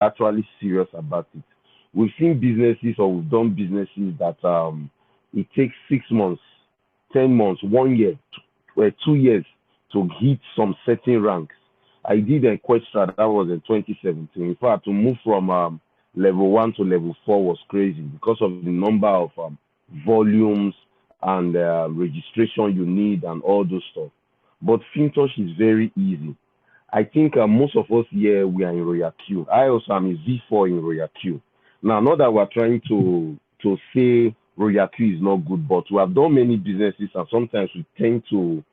actually serious about it. We've seen businesses or we've done businesses that it takes 6 months, 10 months, 1 year, 2 years to hit some certain ranks. I did a Questra that was in 2017. In fact, to move from level one to level four was crazy because of the number of volumes and registration you need and all those stuff. But FinTouch is very easy. I think most of us here we are in Royal Q. I also am a V4 in Royal Q. Now, not that we're trying to say Royal Q is not good, but we have done many businesses, and sometimes we tend to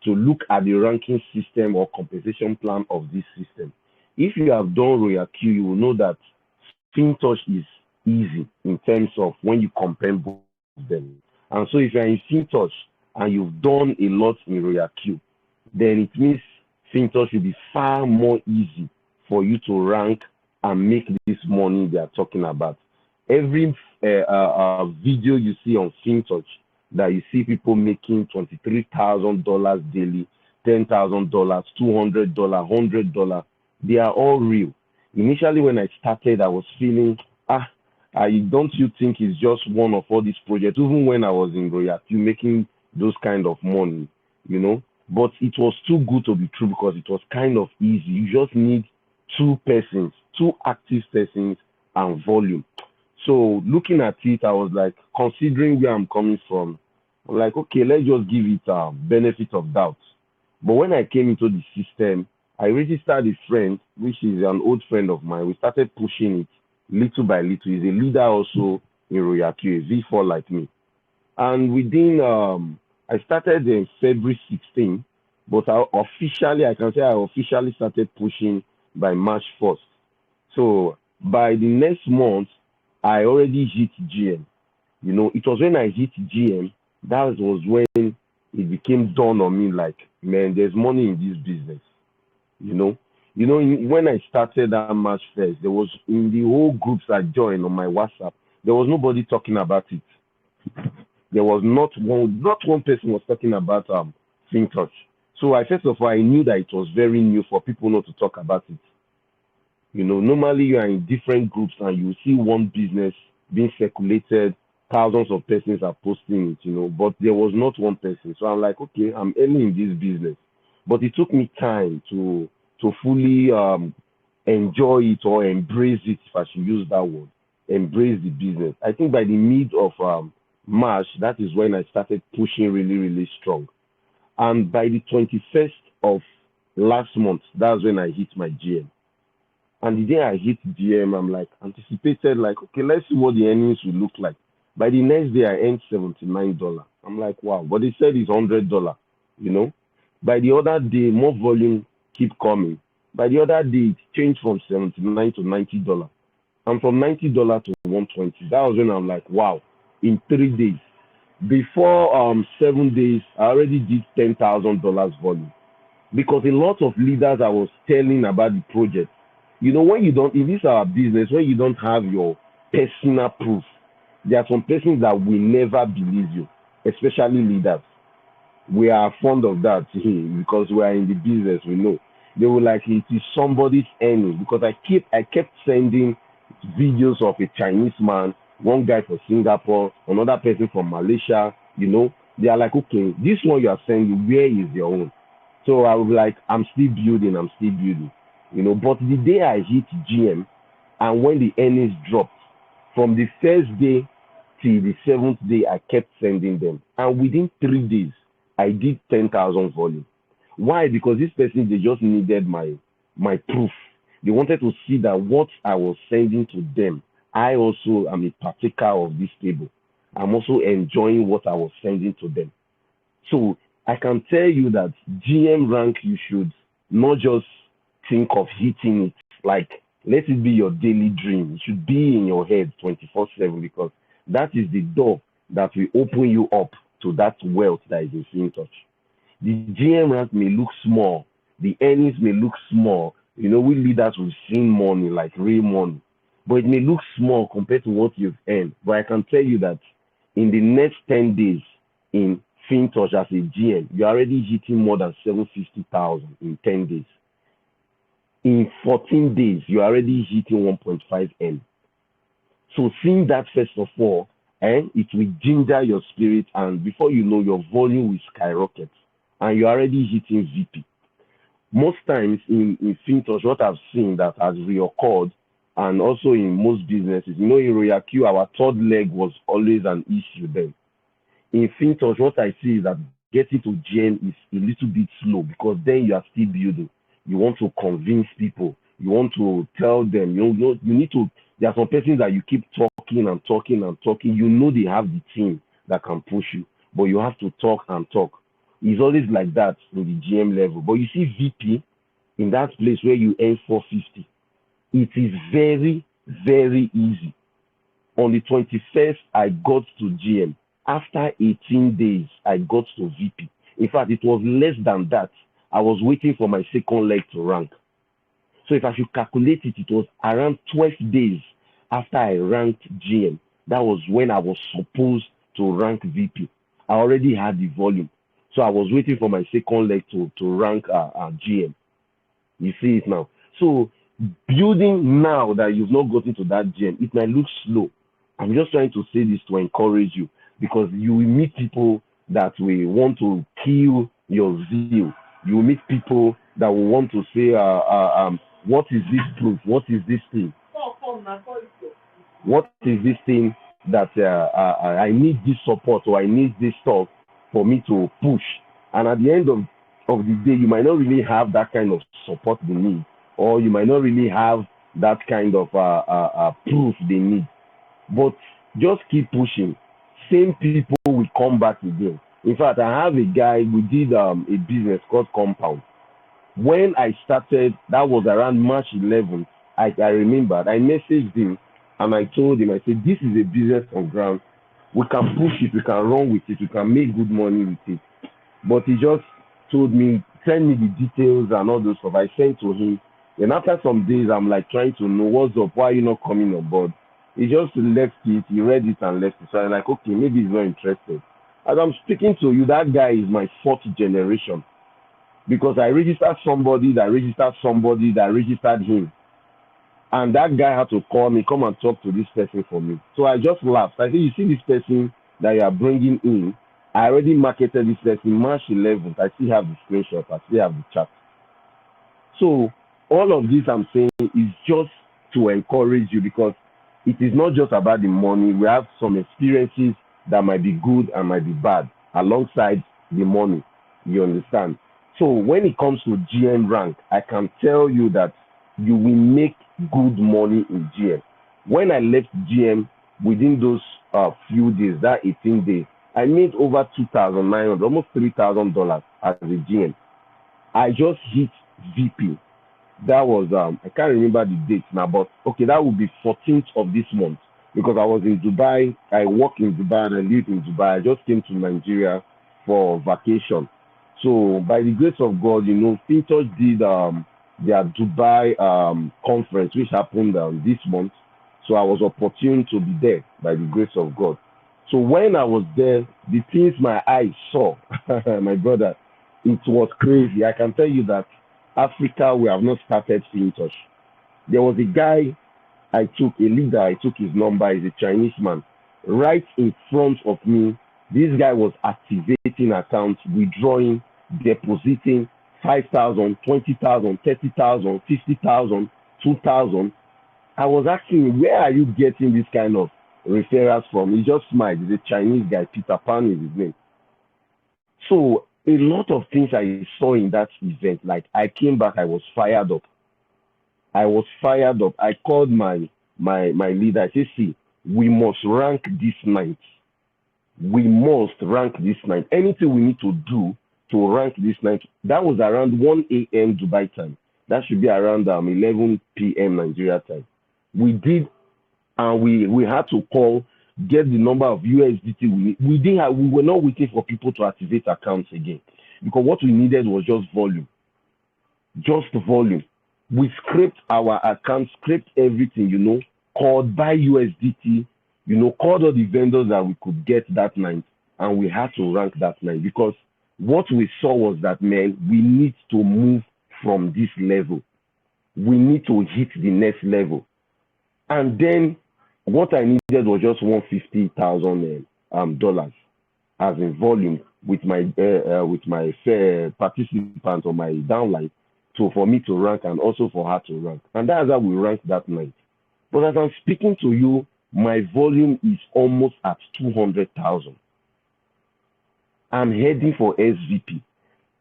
look at the ranking system or compensation plan of this system. If you have done Royal Q, you will know that FinTouch is easy in terms of when you compare both of them. And so if you're in FinTouch and you've done a lot in Royal Q, then it means FinTouch will be far more easy for you to rank and make this money they are talking about. Every video you see on FinTouch that you see people making $23,000 daily, $10,000, $200, $100, they are all real. Initially, when I started, I was feeling, I don't you think it's just one of all these projects, even when I was in Royal Q making those kind of money, you know. But it was too good to be true because it was kind of easy. You just need two persons, two active persons and volume. So looking at it, I was like, considering where I'm coming from, I'm like, okay, let's just give it a benefit of doubt. But when I came into the system, I registered a friend, which is an old friend of mine. We started pushing it little by little. He's a leader also in Royal Q, a V4 like me. And within, I started in February 16, but I can say I officially started pushing by March 1st. So by the next month, I already hit GM. You know, it was when I hit GM, that was when it became dawn on me like, man, there's money in this business. You know, when I started that March 1st, there was in the whole groups I joined on my WhatsApp, there was nobody talking about it. There was not one person was talking about FinTouch. So I first of all I knew that it was very new for people not to talk about it. You know, normally you are in different groups and you see one business being circulated, thousands of persons are posting it, you know, but there was not one person. So I'm like, okay, I'm early in this business. But it took me time to fully enjoy it or embrace it, if I should use that word, embrace the business. I think by the mid of March, that is when I started pushing really, really strong. And by the 21st of last month, that's when I hit my GM. And the day I hit GM, I'm like anticipated, like, okay, let's see what the earnings will look like. By the next day, I earned $79. I'm like, wow. But they said it's $100, you know. By the other day, more volume keep coming. By the other day, it changed from 79 to $90. And from $90 to 120. That was when I'm like, wow, in 3 days. Before 7 days, I already did $10,000 volume. Because a lot of leaders I was telling about the project, you know, when you don't, in this our business, when you don't have your personal proof, there are some persons that will never believe you, especially leaders. We are fond of that because we are in the business, we know. They were like, it is somebody's earning because I kept sending videos of a Chinese man, one guy from Singapore, another person from Malaysia, you know. They are like, okay, this one you are sending, where is your own? So I was like, I'm still building, you know. But the day I hit GM and when the earnings dropped, from the first day till the seventh day, I kept sending them. And within 3 days, I did 10,000 volume. Why? Because this person, they just needed my proof. They wanted to see that what I was sending to them, I also am a partaker of this table. I'm also enjoying what I was sending to them. So I can tell you that GM rank, you should not just think of hitting it. Like, let it be your daily dream. It should be in your head 24/7 because that is the door that will open you up to that wealth that is in FinTouch. The GM rank may look small, the earnings may look small. You know, we leaders will seen money like real money, but it may look small compared to what you've earned. But I can tell you that in the next 10 days in FinTouch as a GM, you're already hitting more than 750,000 in 10 days. In 14 days, you're already hitting 1.5M. So seeing that first of all, it will ginger your spirit, and before you know, your volume will skyrocket, and you're already hitting VP. Most times in FinTouch, what I've seen that has reoccurred, and also in most businesses, in Royal Q, our third leg was always an issue then. In FinTouch, what I see is that getting to GM is a little bit slow, because then you are still building. You want to convince people. You want to tell them. You need to. There are some persons that you keep talking and talking and talking. You know they have the team that can push you, but you have to talk and talk. It's always like that in the GM level. But you see VP, in that place where you earn 450, it is very, very easy. On the 21st, I got to GM. After 18 days, I got to VP. In fact, it was less than that. I was waiting for my second leg to rank. So if I should calculate it, it was around 12 days after I ranked GM. That was when I was supposed to rank VP. I already had the volume. So I was waiting for my second leg to rank GM. You see it now. So building now that you've not gotten to that GM, it might look slow. I'm just trying to say this to encourage you, because you will meet people that will want to kill your zeal. You will meet people that will want to say, what is this proof? What is this thing? What is this thing that I need this support, or I need this stuff for me to push? And at the end of the day, you might not really have that kind of support they need, or you might not really have that kind of proof they need. But just keep pushing. Same people will come back again. In fact, I have a guy, we did a business called Compound. When I started, that was around March 11th, I remembered, I messaged him and I told him, I said, this is a business on ground. We can push it, we can run with it, we can make good money with it. But he just told me, send me the details and all those stuff. I sent to him. And after some days, I'm like trying to know what's up, why are you not coming on board? He just left it, he read it and left it. So I'm like, okay, maybe he's not interested. As I'm speaking to you, that guy is my fourth generation. Because I registered somebody that registered somebody that registered him. And that guy had to call me, come and talk to this person for me. So I just laughed. I said, you see this person that you are bringing in, I already marketed this person March 11th. I still have the screenshot, I still have the chat. So all of this I'm saying is just to encourage you, because it is not just about the money. We have some experiences that might be good and might be bad alongside the money. You understand? So when it comes to GM rank, I can tell you that you will make good money in GM. When I left GM, within those few days, that 18 days, I made over $2,900, almost $3,000 as a GM. I just hit VP. That was I can't remember the date now, but okay, that would be 14th of this month, because I was in Dubai. I work in Dubai and I live in Dubai. I just came to Nigeria for vacation. So by the grace of God, FinTouch did their Dubai conference, which happened this month. So I was opportune to be there by the grace of God. So when I was there, the things my eyes saw, my brother, it was crazy. I can tell you that Africa, we have not started FinTouch. There was a guy a leader, I took his number, he's a Chinese man. Right in front of me, this guy was activating accounts, withdrawing, depositing 5,000, 20,000, 30,000, 50,000, 2,000. I was asking, where are you getting this kind of referrals from? He just smiled. He's a Chinese guy, Peter Pan is his name. So a lot of things I saw in that event, like I came back, I was fired up. I called my leader. I said, see, we must rank this night. We must rank this night. Anything we need to do to rank this night. That was around 1 a.m. Dubai time. That should be around 11 p.m. Nigeria time. We did, and we had to call, get the number of USDT we need. We were not waiting for people to activate accounts again, because what we needed was just volume. Just volume. We scraped our account, scraped everything, called by USDT, called all the vendors that we could get that night, and we had to rank that night, because what we saw was that, man, we need to move from this level. we need to hit the next level. And then what I needed was just $150,000 as in volume with my participant or my downline, so for me to rank and also for her to rank. And that's how we ranked that night. But as I'm speaking to you, my volume is almost at 200,000. I'm heading for SVP,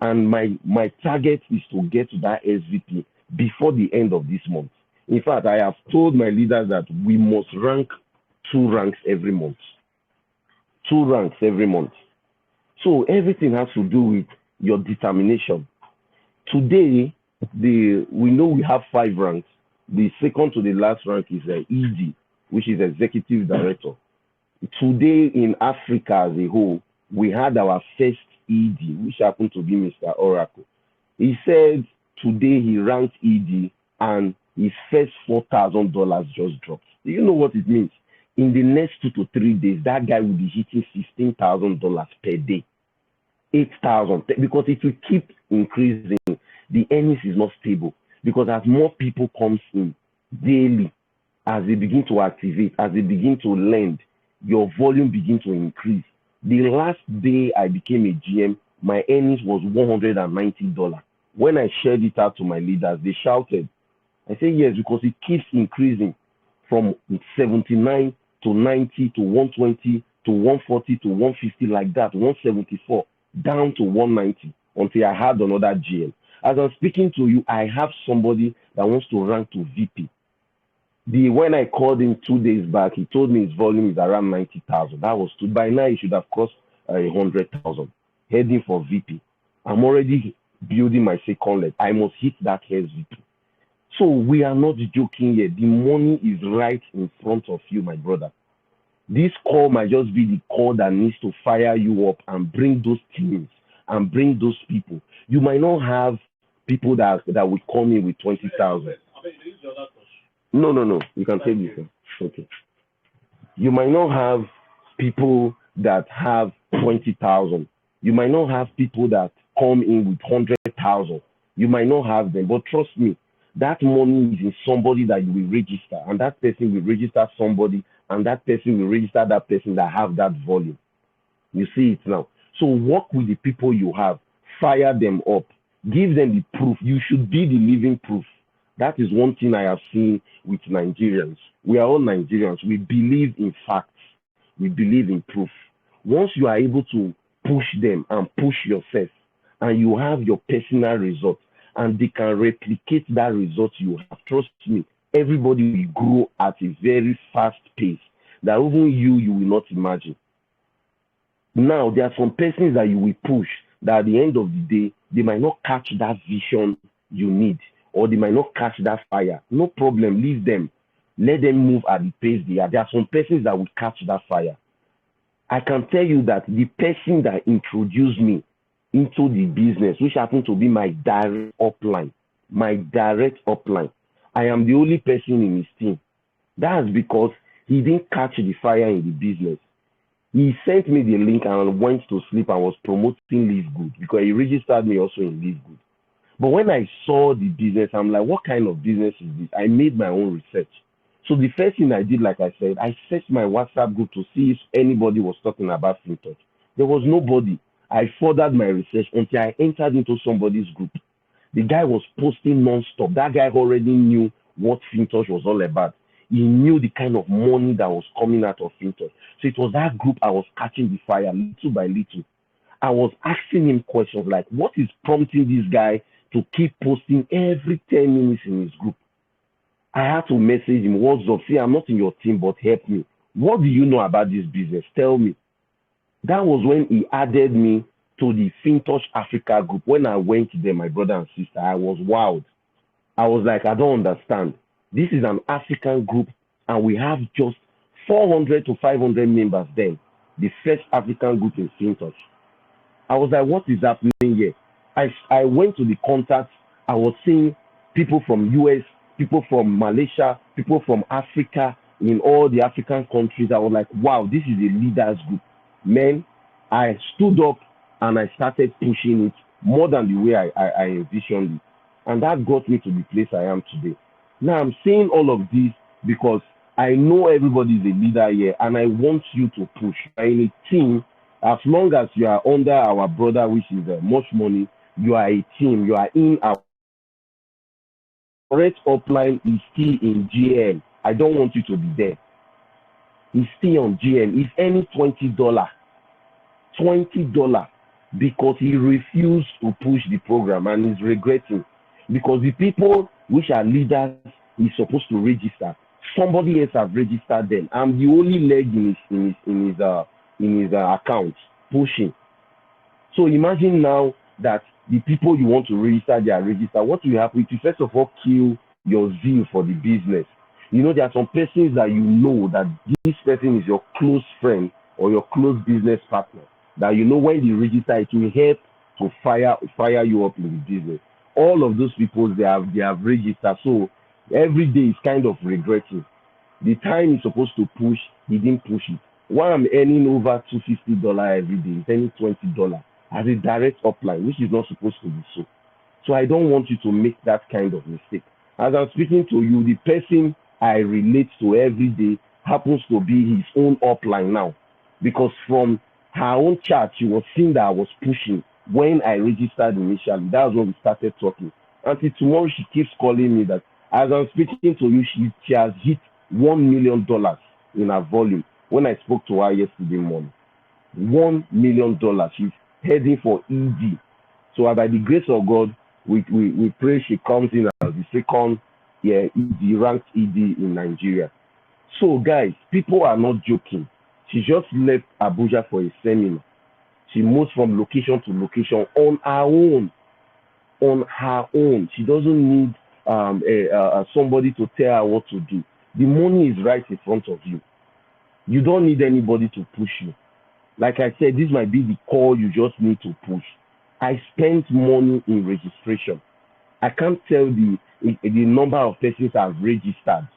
and my target is to get to that SVP before the end of this month. In fact, I have told my leaders that we must rank 2 ranks every month. 2 ranks every month. So everything has to do with your determination. Today, we know we have 5 ranks. The second to the last rank is ED, which is Executive Director. Today in Africa as a whole, we had our first ED, which happened to be Mr. Oracle. He said today he ranked ED and his first $4,000 just dropped. Do you know what it means? In the next 2 to 3 days, that guy will be hitting $16,000 per day. 8,000, because it will keep increasing. The earnings is not stable, because as more people comes in daily, as they begin to activate, as they begin to lend, your volume begin to increase. The last day I became a GM, my earnings was $190. When I shared it out to my leaders, they shouted. I say yes, because it keeps increasing from 79 to 90 to 120 to 140 to 150, like that, 174 down to 190 until I had another GM. As I'm speaking to you, I have somebody that wants to rank to VP. When I called him 2 days back, he told me his volume is around 90,000. That was too. By now, he should have crossed 100,000, heading for VP. I'm already building my second leg. I must hit that SVP. So we are not joking here. The money is right in front of you, my brother. This call might just be the call that needs to fire you up and bring those teams and bring those people. You might not have people that will come in with 20,000. No. You can take this. Okay. You might not have people that have 20,000. You might not have people that come in with 100,000. You might not have them, but trust me, that money is in somebody that you will register, and that person will register somebody, and that person will register that person that have that volume. You see it now. So work with the people you have, fire them up, give them the proof. You should be the living proof. That is one thing I have seen with Nigerians. We are all Nigerians. We believe in facts. We believe in proof. Once you are able to push them and push yourself, and you have your personal results, and they can replicate that result you have, trust me, everybody will grow at a very fast pace that even you will not imagine. Now, there are some persons that you will push that at the end of the day, they might not catch that vision you need, or they might not catch that fire. No problem, leave them. Let them move at the pace they are. There are some persons that will catch that fire. I can tell you that the person that introduced me into the business, which happened to be my direct upline, I am the only person in his team. That's because he didn't catch the fire in the business. He sent me the link and I went to sleep and was promoting Live Good, because he registered me also in Live Good. But when I saw the business, I'm like, what kind of business is this? I made my own research. So the first thing I did, like I said, I searched my WhatsApp group to see if anybody was talking about FinTouch. There was nobody. I furthered my research until I entered into somebody's group. The guy was posting non-stop. That guy already knew what FinTouch was all about. He knew the kind of money that was coming out of FinTouch. So it was that group I was catching the fire little by little. I was asking him questions like, what is prompting this guy to keep posting every 10 minutes in his group? I had to message him, what's up? See, I'm not in your team, but help me. What do you know about this business? Tell me. That was when he added me to the FinTouch Africa group. When I went there, my brother and sister, I was wild. I was like, I don't understand. This is an African group, and we have just 400 to 500 members then. The first African group in FinTouch. I was like, what is happening here? I went to the contacts. I was seeing people from US, people from Malaysia, people from Africa, in all the African countries. I was like, wow, this is a leaders group. Man, I stood up and I started pushing it more than the way I envisioned it. And that got me to the place I am today. Now I'm saying all of this because I know everybody is a leader here, and I want you to push. You are in a team. As long as you are under our brother, which is much money, you are a team. You are in our correct upline is still in GL. I don't want you to be there. He's still on GL. If any $20, because he refused to push the program and is regretting. Because the people which are leaders he's supposed to register, somebody else have registered them. I'm the only leg in his account pushing. So imagine now that the people you want to register, they are registered. What will happen? It will first of all kill your zeal for the business. You know, there are some persons that you know that this person is your close friend or your close business partner. That you know when they register, it will help to fire you up in the business. All of those people they have registered. So every day is kind of regretting. The time he's supposed to push, he didn't push it. While I'm earning over $250 every day, he's earning $20 as a direct upline, which is not supposed to be so. So I don't want you to make that kind of mistake. As I'm speaking to you, the person I relate to every day happens to be his own upline now. Because from her own chat, she was seeing that I was pushing when I registered initially. That was when we started talking. Until tomorrow, she keeps calling me that as I'm speaking to you, she has hit $1 million in her volume. When I spoke to her yesterday morning, $1 million. She's heading for ED. So by the grace of God, we pray she comes in as the second ED, ranked ED in Nigeria. So guys, people are not joking. She just left Abuja for a seminar. She moves from location to location on her own. On her own. She doesn't need somebody to tell her what to do. The money is right in front of you. You don't need anybody to push you. Like I said, this might be the call you just need to push. I spent money in registration. I can't tell the number of persons I've registered.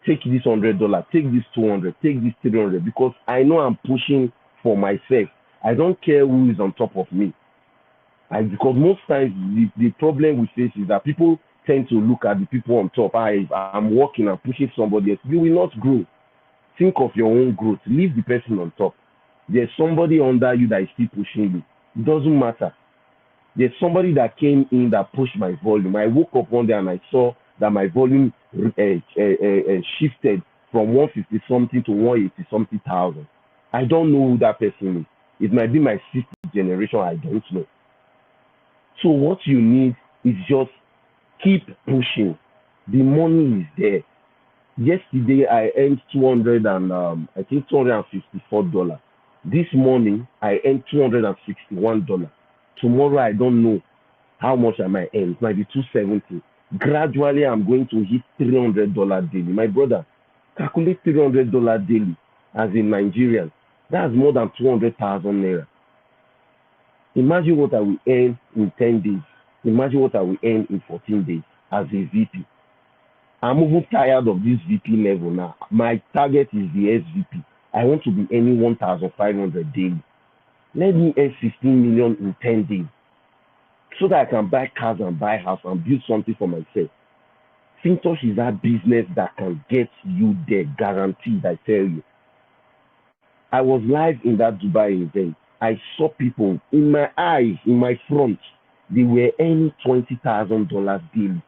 Take this $100, take this $200, take this $300, because I know I'm pushing for myself. I don't care who is on top of me. Because most times the problem we face is that people tend to look at the people on top. I'm working and pushing somebody else. You will not grow. Think of your own growth. Leave the person on top. There's somebody under you that is still pushing you. It doesn't matter. There's somebody that came in that pushed my volume. I woke up one day and I saw that my volume shifted from 150 something to 180 something thousand. I don't know who that person is. It might be my sixth generation. I don't know. So what you need is just keep pushing. The money is there. Yesterday I earned $254. This morning I earned $261. Tomorrow I don't know how much I might earn. It might be $270. Gradually I'm going to hit $300 daily. My brother, calculate $300 daily as a Nigerian. That's more than 200,000 naira. Imagine what I will earn in 10 days. Imagine what I will earn in 14 days as a VP. I'm even tired of this VP level now. My target is the SVP. I want to be earning 1,500 daily. Let me earn 16 million in 10 days so that I can buy cars and buy house and build something for myself. FinTouch is that business that can get you there, guaranteed, I tell you. I was live in that Dubai event. I saw people in my eyes, in my front, they were earning $20,000 daily,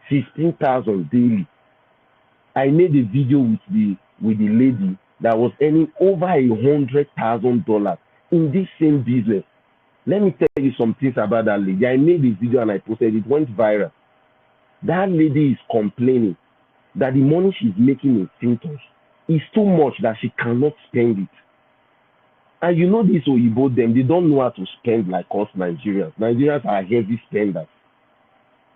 15,000 daily. I made a video with the lady that was earning over $100,000 in this same business. Let me tell you some things about that lady. I made this video and I posted it. Went viral. That lady is complaining that the money she's making in FinTouch is too much, that she cannot spend it. And you know these Oyibo, them, they don't know how to spend like us Nigerians. Nigerians are heavy spenders.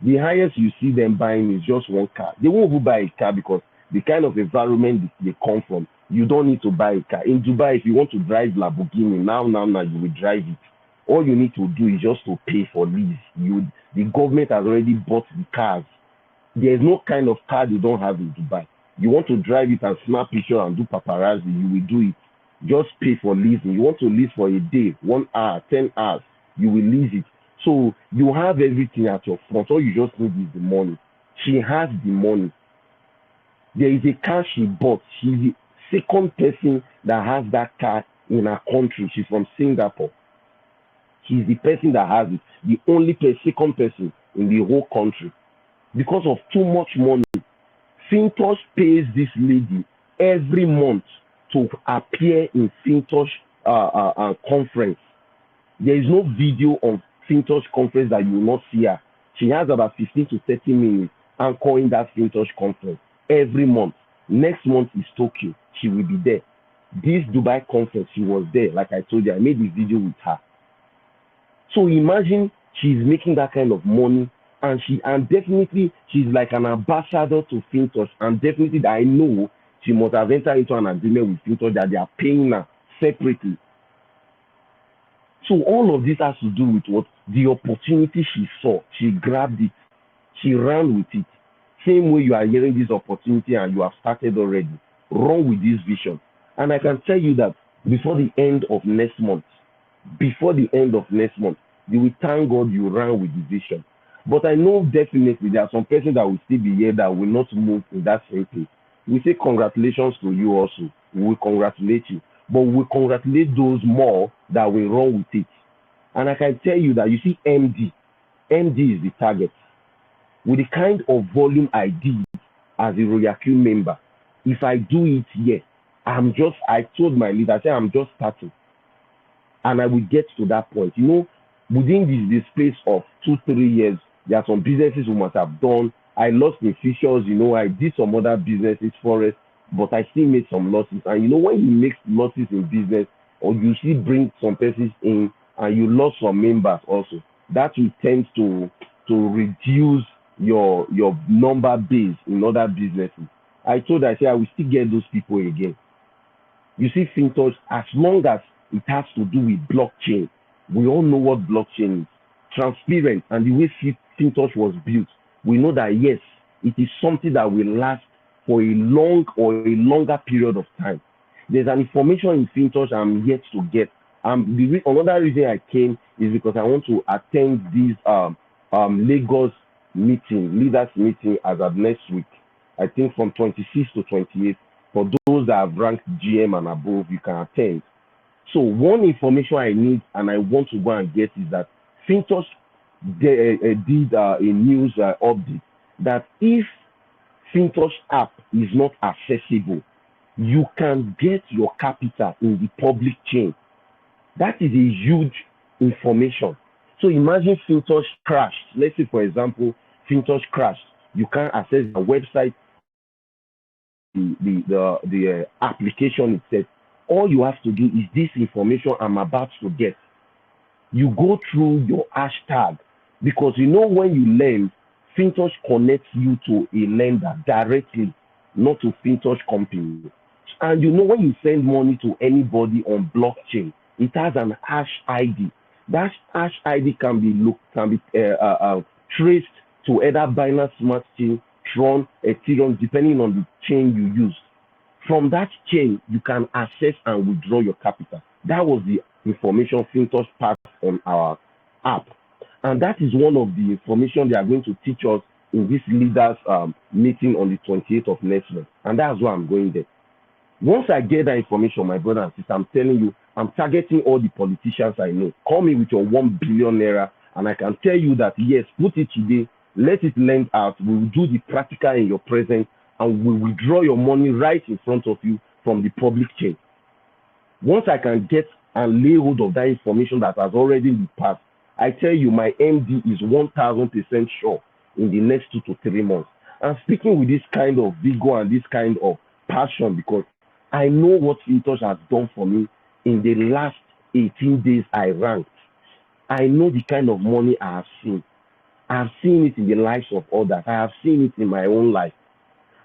The highest you see them buying is just one car. They won't even buy a car because the kind of environment they come from, you don't need to buy a car. In Dubai, if you want to drive Lamborghini, now, you will drive it. All you need to do is just to pay for lease. The government has already bought the cars. There is no kind of car they don't have in Dubai. You want to drive it and snap picture and do paparazzi, you will do it. Just pay for leasing. You want to lease for a day, 1 hour, 10 hours, you will lease it. So you have everything at your front. All you just need is the money. She has the money. There is a car she bought. She's the second person that has that car in her country. She's from Singapore. She's the person that has it. The only second person in the whole country. Because of too much money, Fintosh pays this lady every month to appear in Fintosh conference. There is no video on Fintosh conference that you will not see her. She has about 15 to 30 minutes anchoring that Fintosh conference every month. Next month is Tokyo. She will be there. This Dubai conference, she was there. Like I told you, I made a video with her. So imagine she's making that kind of money, and definitely she's like an ambassador to Fintosh, and definitely I know she must have entered into an agreement with Fintosh that they are paying her separately. So all of this has to do with what? The opportunity she saw. She grabbed it. She ran with it. Same way you are hearing this opportunity and you have started already. Run with this vision. And I can tell you that before the end of next month, you will thank God you ran with the vision. But I know definitely there are some persons that will still be here that will not move in that same place. We say congratulations to you also. We will congratulate you. But we congratulate those more that will run with it. And I can tell you that you see MD is the target. With the kind of volume I did as a Royal Q member, if I do it here, I told my leader, I said I'm just starting. And I will get to that point. You know, within this space of 2-3 years, there are some businesses we must have done. I lost in Fishers, you know, I did some other businesses, forest, but I still made some losses. And you know, when you make losses in business, or you still bring some persons in and you lost some members also, that will tend to reduce your number base in other businesses. I said I will still get those people again. You see, Fintosh, as long as it has to do with blockchain, we all know what blockchain is. Transparent, and the way Fintosh was built, we know that yes, it is something that will last for a longer period of time. There's an information in Fintosh I'm yet to get. Another reason I came is because I want to attend this Lagos leaders meeting as of next week. I think from 26th to 28th. For those that have ranked GM and above, you can attend. So one information I need and I want to go and get is that Fintosh did a news update that if Fintosh app is not accessible, you can get your capital in the public chain. That is a huge information. So imagine Fintosh crashed. Let's say, for example, Fintosh crashed. You can't access the website, the application itself. All you have to do is this information I'm about to get. You go through your hashtag, because you know when you lend, Fintosh connects you to a lender directly, not to Fintosh company. And you know when you send money to anybody on blockchain, it has an hash ID. That hash ID can be traced to either Binance Smart Chain, Tron, Ethereum, depending on the chain you use. From that chain, you can access and withdraw your capital. That was the information Fintosh passed on our app. And that is one of the information they are going to teach us in this leaders meeting on the 28th of next month. And that's why I'm going there. Once I get that information, my brother and sister, I'm telling you, I'm targeting all the politicians I know. Call me with your 1 billion naira, and I can tell you that, yes, put it today, let it lend out. We will do the practical in your presence, and we will withdraw your money right in front of you from the public chain. Once I can get and lay hold of that information that has already been passed, I tell you, my MD is 1000% sure in the next 2 to 3 months. I'm speaking with this kind of vigor and this kind of passion because I know what Fintosh has done for me in the last 18 days I ranked. I know the kind of money I have seen. I have seen it in the lives of others. I have seen it in my own life.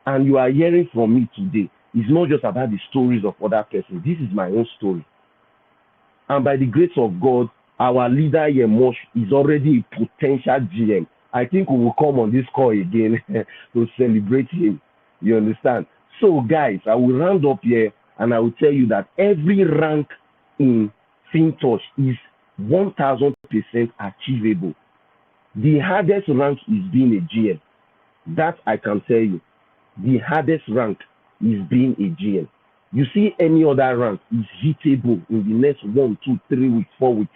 And you are hearing from me today. It's not just about the stories of other persons. This is my own story. And by the grace of God, our leader here, Mosh, is already a potential GM. I think we will come on this call again to celebrate him. You understand? So, guys, I will round up here and I will tell you that every rank in Fintosh is 1000% achievable. The hardest rank is being a GM. That I can tell you. The hardest rank is being a GM. You see, any other rank is hittable in the next 1, 2, 3 weeks, 4 weeks.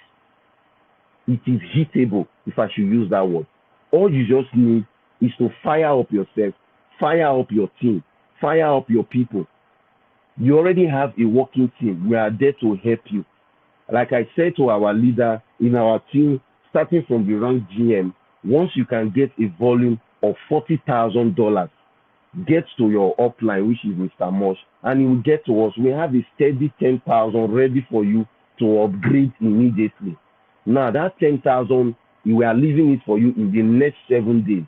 It is hittable, if I should use that word. All you just need is to fire up yourself, fire up your team, fire up your people. You already have a working team. We are there to help you. Like I said to our leader in our team, starting from the rank GM, once you can get a volume of $40,000, get to your upline, which is Mr. Mosh, and he will get to us. We have a steady 10,000 ready for you to upgrade immediately. Now that 10,000, we are leaving it for you in the next 7 days,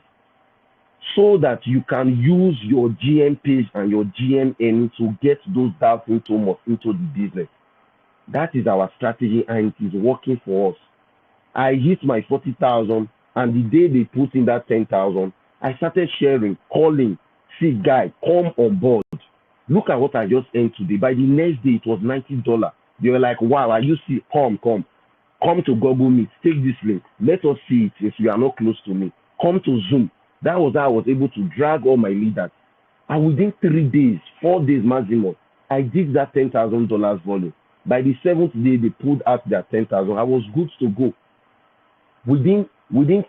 so that you can use your GM page and your GM earning to get those doubts into the business. That is our strategy, and it is working for us. I hit my 40,000, and the day they put in that 10,000, I started sharing, calling, see, guy, come on board. Look at what I just earned today. By the next day, it was $90. They were like, wow, are you see? Come to Google Meet, take this link. Let us see it since you are not close to me. Come to Zoom. That was how I was able to drag all my leaders. And within 3 days, 4 days maximum, I did that $10,000 volume. By the 7th day, they pulled out their 10,000. I was good to go. Within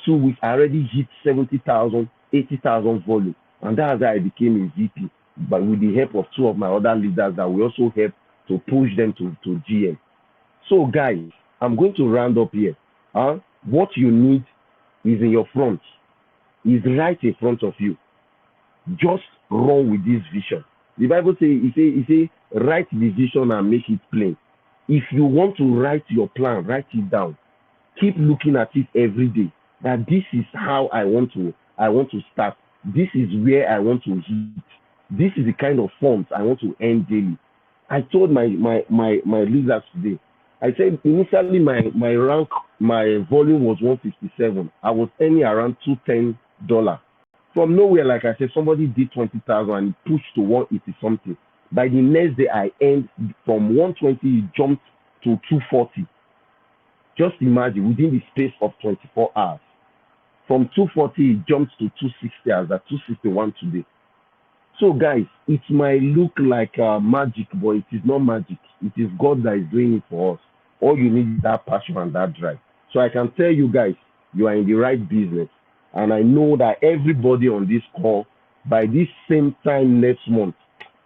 2 weeks, I already hit 70,000, 80,000 volume. And that's how I became a VP. But with the help of 2 of my other leaders that we also helped to push them to GM. So guys, I'm going to round up here. What you need is in your front. Is right in front of you. Just run with this vision. The Bible says, it say, write the vision and make it plain. If you want to write your plan, write it down. Keep looking at it every day. That this is how I want to start. This is where I want to hit. This is the kind of funds I want to earn daily. I told my leaders today. I said initially my rank, my volume was 157. I was earning around $210. From nowhere, like I said, somebody did 20,000 and pushed to 180 something. By the next day, I earned from 120, it jumped to 240. Just imagine, within the space of 24 hours. From 240, it jumped to 260 hours, at 261 today. So guys, it might look like magic, but it is not magic. It is God that is doing it for us. All you need is that passion and that drive. So I can tell you guys, you are in the right business. And I know that everybody on this call, by this same time next month,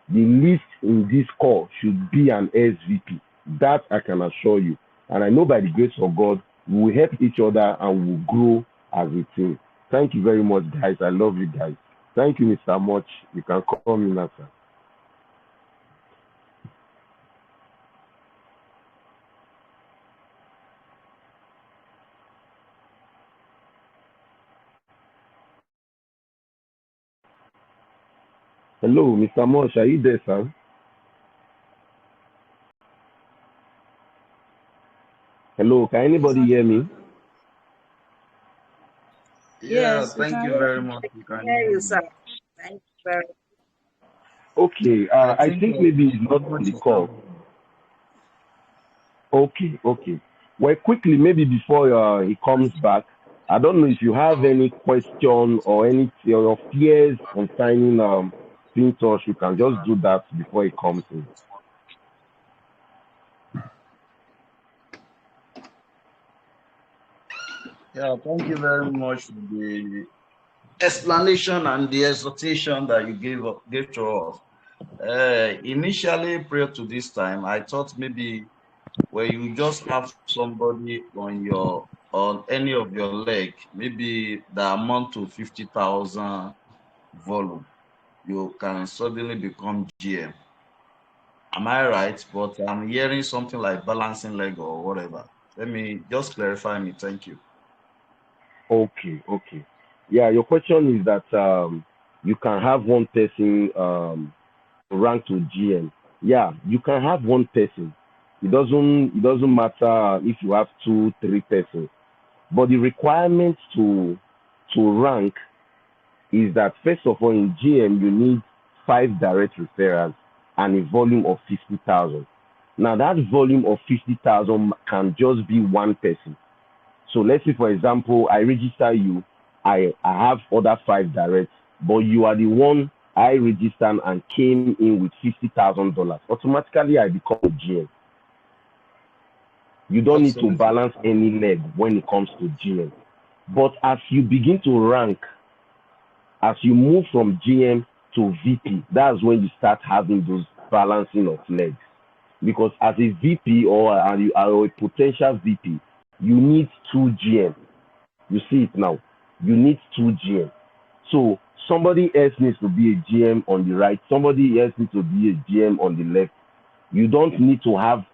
the list in this call should be an SVP. That I can assure you. And I know by the grace of God, we will help each other and we will grow as a team. Thank you very much, guys. I love you guys. Thank you, Mr. Much. You can call me now, sir. Hello, Mr. Mosh, are you there, sir? Hello, can anybody hear me? Yeah, Yes, we thank can you very much. You can hear hear you, me. sir. Thank you very Okay, I I think think maybe he's not on everybody the should call. come. Okay. Well, quickly, maybe before he comes back, I don't know if you have any question or any your fears concerning Pintos. You can just do that before he comes in. Yeah, thank you very much for the explanation and the exhortation that you gave to us. Initially, prior to this time, I thought maybe where you just have somebody on any of your leg, maybe the amount to 50,000 volume, you can suddenly become GM. Am I right? But I'm hearing something like balancing leg or whatever. Let me just clarify me. Thank you. Okay. Yeah, your question is that you can have one person ranked to GM. Yeah, you can have one person. It doesn't matter if you have 2, 3 persons. But the requirement to rank is that first of all in GM you need 5 direct referrals and a volume of 50,000. Now that volume of 50,000 can just be one person. So let's say, for example, I register you, I have other five directs, but you are the one I registered and came in with $50,000. Automatically, I become a GM. You don't need to Absolutely. balance any leg when it comes to GM. But as you begin to rank, as you move from GM to VP, that's when you start having those balancing of legs. Because as a VP or a potential VP, you need two GM. You see it now. You need two GM. So somebody else needs to be a GM on the right. Somebody else needs to be a GM on the left. You don't need to have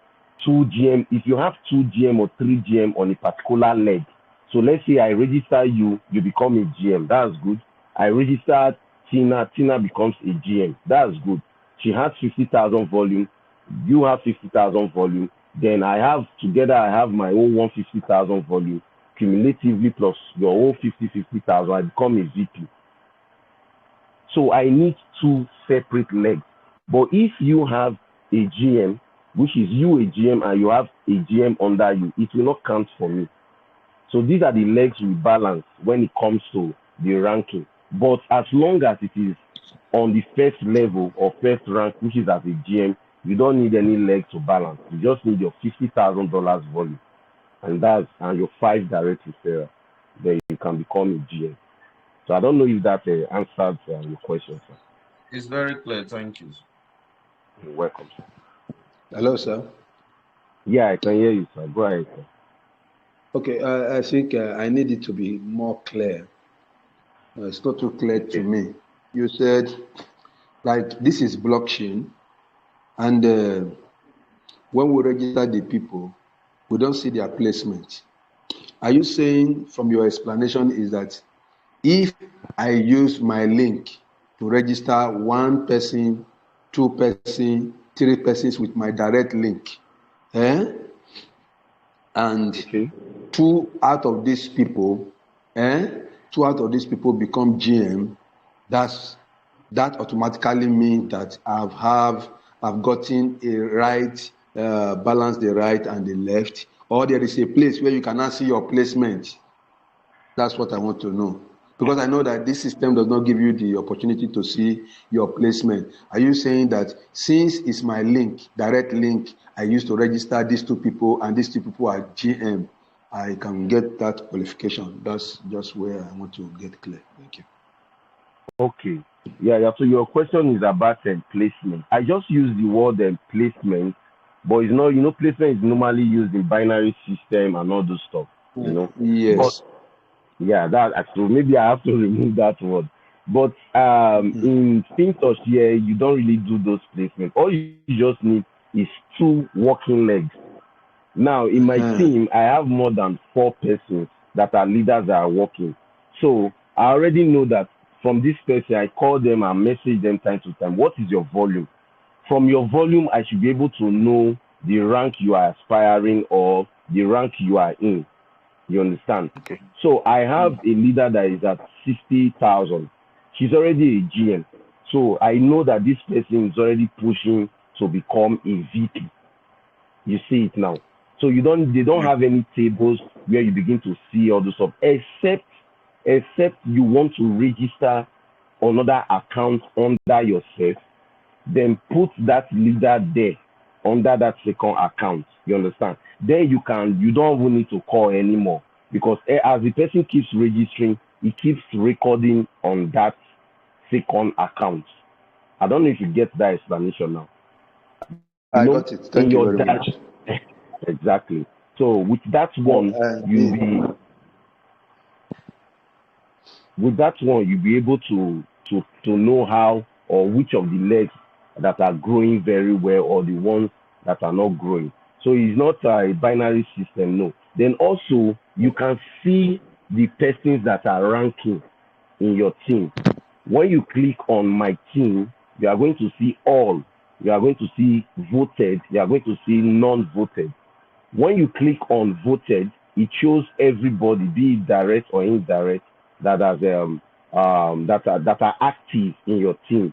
two GM. If you have two GM or three GM on a particular leg, so let's say I register you, you become a GM. That's good. I registered Tina, Tina becomes a GM. That's good. She has 50,000 volume. You have 50,000 volume. Then I have my own 150,000 volume. Cumulatively plus your own 50,000, I become a VP. So I need two separate legs. But if you have a GM, which is you a GM and you have a GM under you, it will not count for me. So these are the legs we balance when it comes to the ranking. But as long as it is on the first level or first rank, which is as a GM, you don't need any leg to balance. You just need your $50,000 volume, and your five direct referral. Then you can become a GM. So I don't know if that answered your question, sir. It's very clear. Thank you. You're welcome, sir. Hello, sir. Yeah, I can hear you, sir. Go ahead, sir. Okay, I think I need it to be more clear. It's not too clear to me. You said, like, this is blockchain, and when we register the people, we don't see their placement. Are you saying, from your explanation, is that if I use my link to register one person, two person, three persons with my direct link, and Okay. two out of these people become GM, that automatically means that I've gotten a right, balance the right and the left, or there is a place where you cannot see your placement. That's what I want to know. Because I know that this system does not give you the opportunity to see your placement. Are you saying that since it's my link, direct link, I used to register these two people and these two people are GM, I can get that qualification? That's just where I want to get clear. Thank you. Okay. Yeah. So your question is about placement. I just use the word placement, but it's not, placement is normally used in binary system and all those stuff, Yes. But yeah, so maybe I have to remove that word. But in FinTouch here, you don't really do those placements. All you just need is two working legs. Now, in my team, I have more than 4 persons that are leaders that are working. So I already know that from this person, I call them and message them time to time. What is your volume? From your volume, I should be able to know the rank you are aspiring or the rank you are in. You understand? Okay. So I have a leader that is at 60,000. She's already a GM. So I know that this person is already pushing to become a VP. You see it now. So they don't have any tables where you begin to see all this stuff, except you want to register another account under yourself, then put that leader there under that second account. You understand? Then you don't even need to call anymore, because as the person keeps registering, it keeps recording on that second account. I don't know if you get that explanation now. I got it. Thank you very much. Exactly. So with that one, you'll be able to know how or which of the legs that are growing very well or the ones that are not growing. So it's not a binary system, no. Then also you can see the persons that are ranking in your team. When you click on my team, you are going to see all. You are going to see voted. You are going to see non-voted. When you click on voted, it shows everybody, be it direct or indirect, that are active in your team,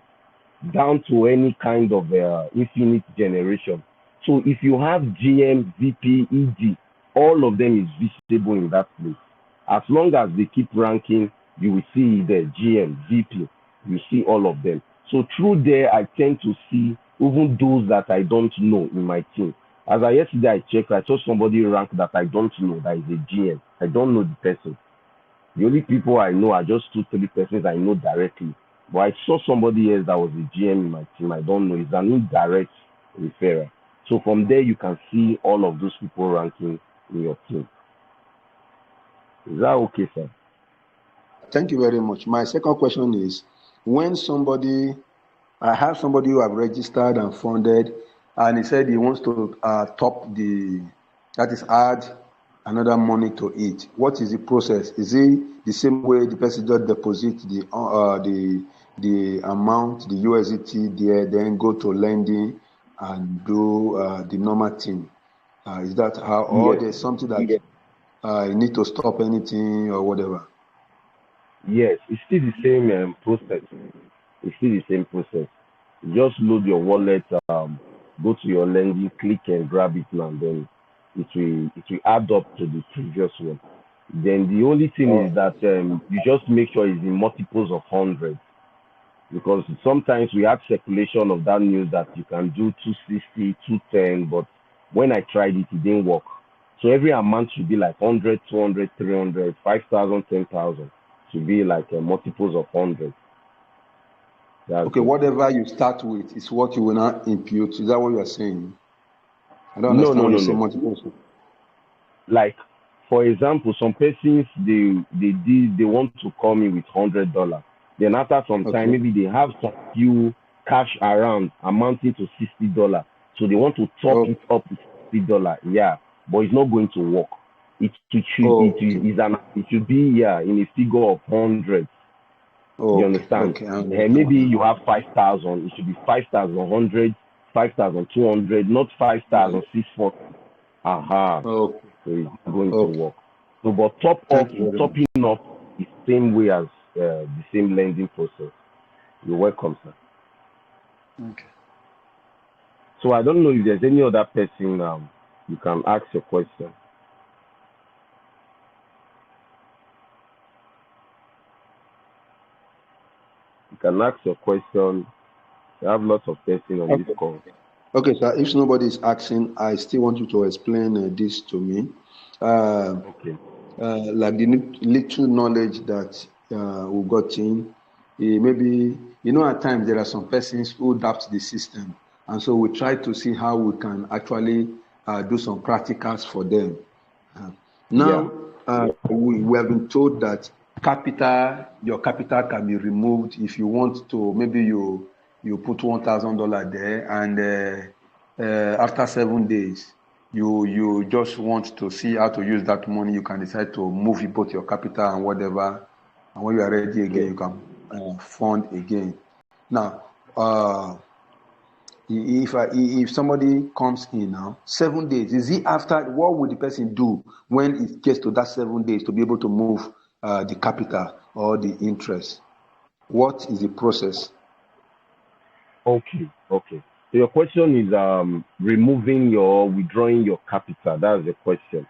down to any kind of infinite generation. So if you have GM, VP, ED, all of them is visible in that place. As long as they keep ranking, you will see the GM, VP, you see all of them. So through there, I tend to see even those that I don't know in my team. As I yesterday I checked, I saw somebody rank that I don't know that is a GM. I don't know the person. The only people I know are just 2, 3 persons I know directly. But I saw somebody else that was a GM in my team. I don't know. It's an indirect referral. So from there, you can see all of those people ranking in your team. Is that okay, sir? Thank you very much. My second question is, when I have somebody who have registered and funded, and he said he wants to add another money to it. What is the process? Is it the same way the person just deposit the amount, the USDT there, then go to lending and do the normal thing? Is that how, or Yes. there's something that you need to stop anything or whatever? Yes, it's still the same process. It's still the same process. You just load your wallet, go to your lending, click and grab it now, then it will add up to the previous one. Then the only thing is that you just make sure it's in multiples of hundreds, because sometimes we have circulation of that news that you can do 260, 210, but when I tried it, it didn't work. So every amount should be like 100, 200, 300, 5,000, 10,000. Should be like multiples of hundreds. Okay, whatever you start with is what you will not impute. Is that what you are saying? I don't No, understand when you say multiples. Like, for example, some persons they want to call me with $100. Then after some time, maybe they have some few cash around amounting to $60. So they want to top it up to $60. Yeah, but it's not going to work. It should be in a figure of hundreds. You understand? Maybe you have 5,000. It should be 5,100, 5,200, not 5,640. So it's going to work. So, but topping up is the same way as the same lending process. You're welcome, sir. Okay. So I don't know if there's any other person you can ask your question. You can ask your question. You have lots of persons on this call. Okay, sir. If nobody is asking, I still want you to explain this to me. Okay. Like the little knowledge that we got in, maybe, at times there are some persons who adapt the system. And so we try to see how we can actually do some practicals for them. We have been told that your capital can be removed if you want to. Maybe you put $1,000 there, and after 7 days, you just want to see how to use that money. You can decide to move both your capital and whatever, and when you are ready again, you can fund again. Now, if somebody comes in now, 7 days, is it after? What would the person do when it gets to that 7 days to be able to move the capital or the interest? What is the process? Okay. So your question is removing withdrawing your capital. That's the question.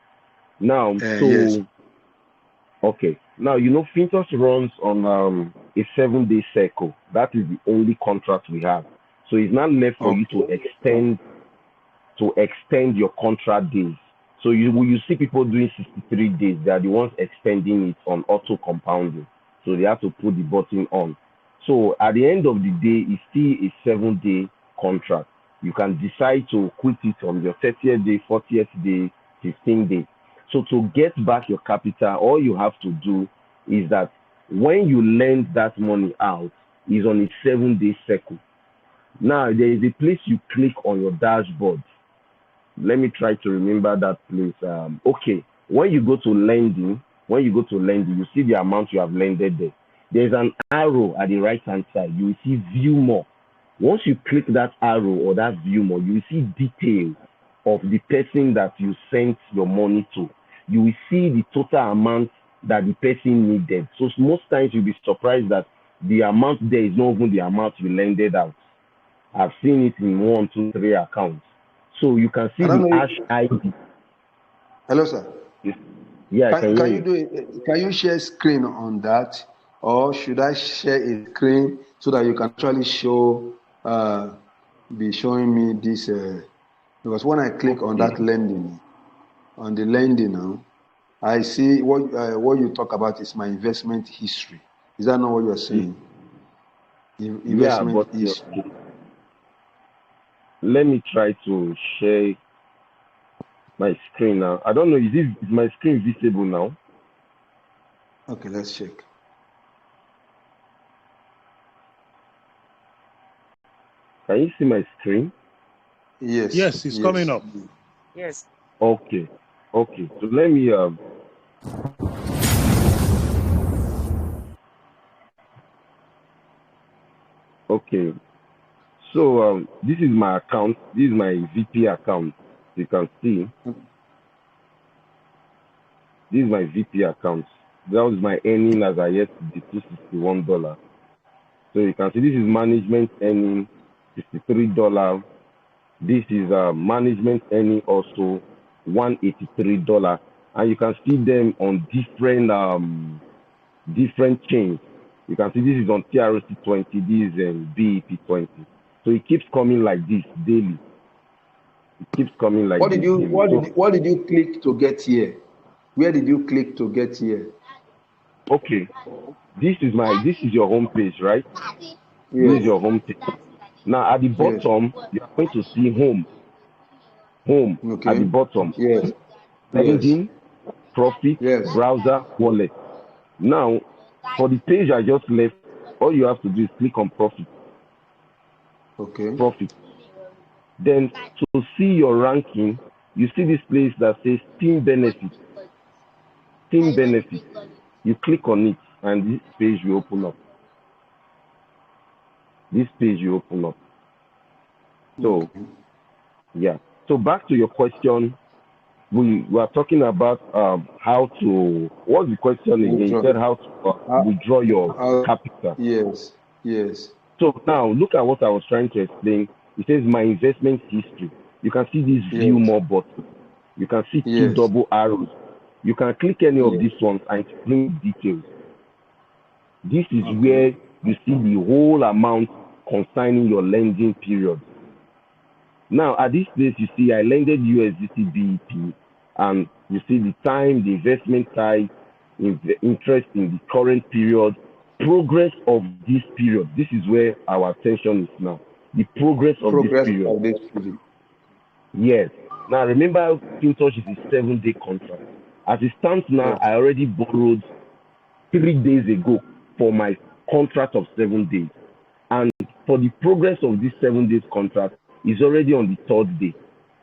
Now, yes. Okay. Now, Fintos runs on a 7-day cycle. That is the only contract we have. So it's not left for you to extend your contract days. So you see people doing 63 days. They are the ones extending it on auto compounding. So they have to put the button on. So at the end of the day, it's still a 7-day contract. You can decide to quit it on your 30th day, 40th day, 15th day. So to get back your capital, all you have to do is that when you lend that money out, is on a 7-day cycle. Now, there is a place you click on your dashboard. Let me try to remember that place. Okay, when you go to lending, you see the amount you have lended there. There's an arrow at the right-hand side. You will see view more. Once you click that arrow or that view more, you will see details of the person that you sent your money to. You will see the total amount that the person needed. So most times you'll be surprised that the amount there is not even the amount you lended out. I've seen it in 1, 2, 3 accounts. So you can see I don't the know. hash ID. Hello, sir. Yeah, I can hear Can you you. do it? Can you share screen on that, or should I share a screen so that you can actually show, be showing me this? Because when I click on Okay. that landing, on the landing now, I see what you talk about is my investment history. Is that not what you are saying? Yeah, Investment but history. let me try to share my screen now. I don't know, is my screen visible now? Okay, let's check. Can you see my screen? Yes. Yes, it's coming up. Yes. Okay. Okay. So let me okay. So this is my account. This is my VP account. You can see. This is my VP account. That was my earning as I yesterday, $261. So you can see this is management earning $63. This is management earning also $183, and you can see them on different chains. You can see this is on TRC20, this is BEP20. So it keeps coming like this daily. It keeps coming like What this did you daily. what did you click to get here? Where did you click to get here? Okay, this is your home page, right? This is Yes. your home page. Now at the Yes. bottom, you are going to see home at the Okay. bottom. Yes. Yes. Spending, profit, Yes. browser, wallet. Now, for the page I just left, all you have to do is click on profit. Okay. Profit. Then to see your ranking, you see this place that says team benefits. Team benefits. You click on it, and this page will open up. This page will open up. So, Okay. yeah. So back to your question, we were talking about how to. What's the question again? You said how to withdraw your capital. Yes. Yes. So now look at what I was trying to explain. It says my investment history. You can see this view Yes. more button. You can see two Yes. double arrows. You can click any of Yes. these ones and explain details. This is Okay. where you see the whole amount concerning your lending period. Now at this place you see I lended USDT BEP, and you see the time, the investment type, interest in the current period, progress of this period. This is where our attention is now. The progress of this period. Of this period. Yes. Now remember, FinTouch is a 7-day contract. As it stands now, Yes. I already borrowed 3 days ago for my contract of 7 days. And for the progress of this 7 days contract is already on the 3rd day.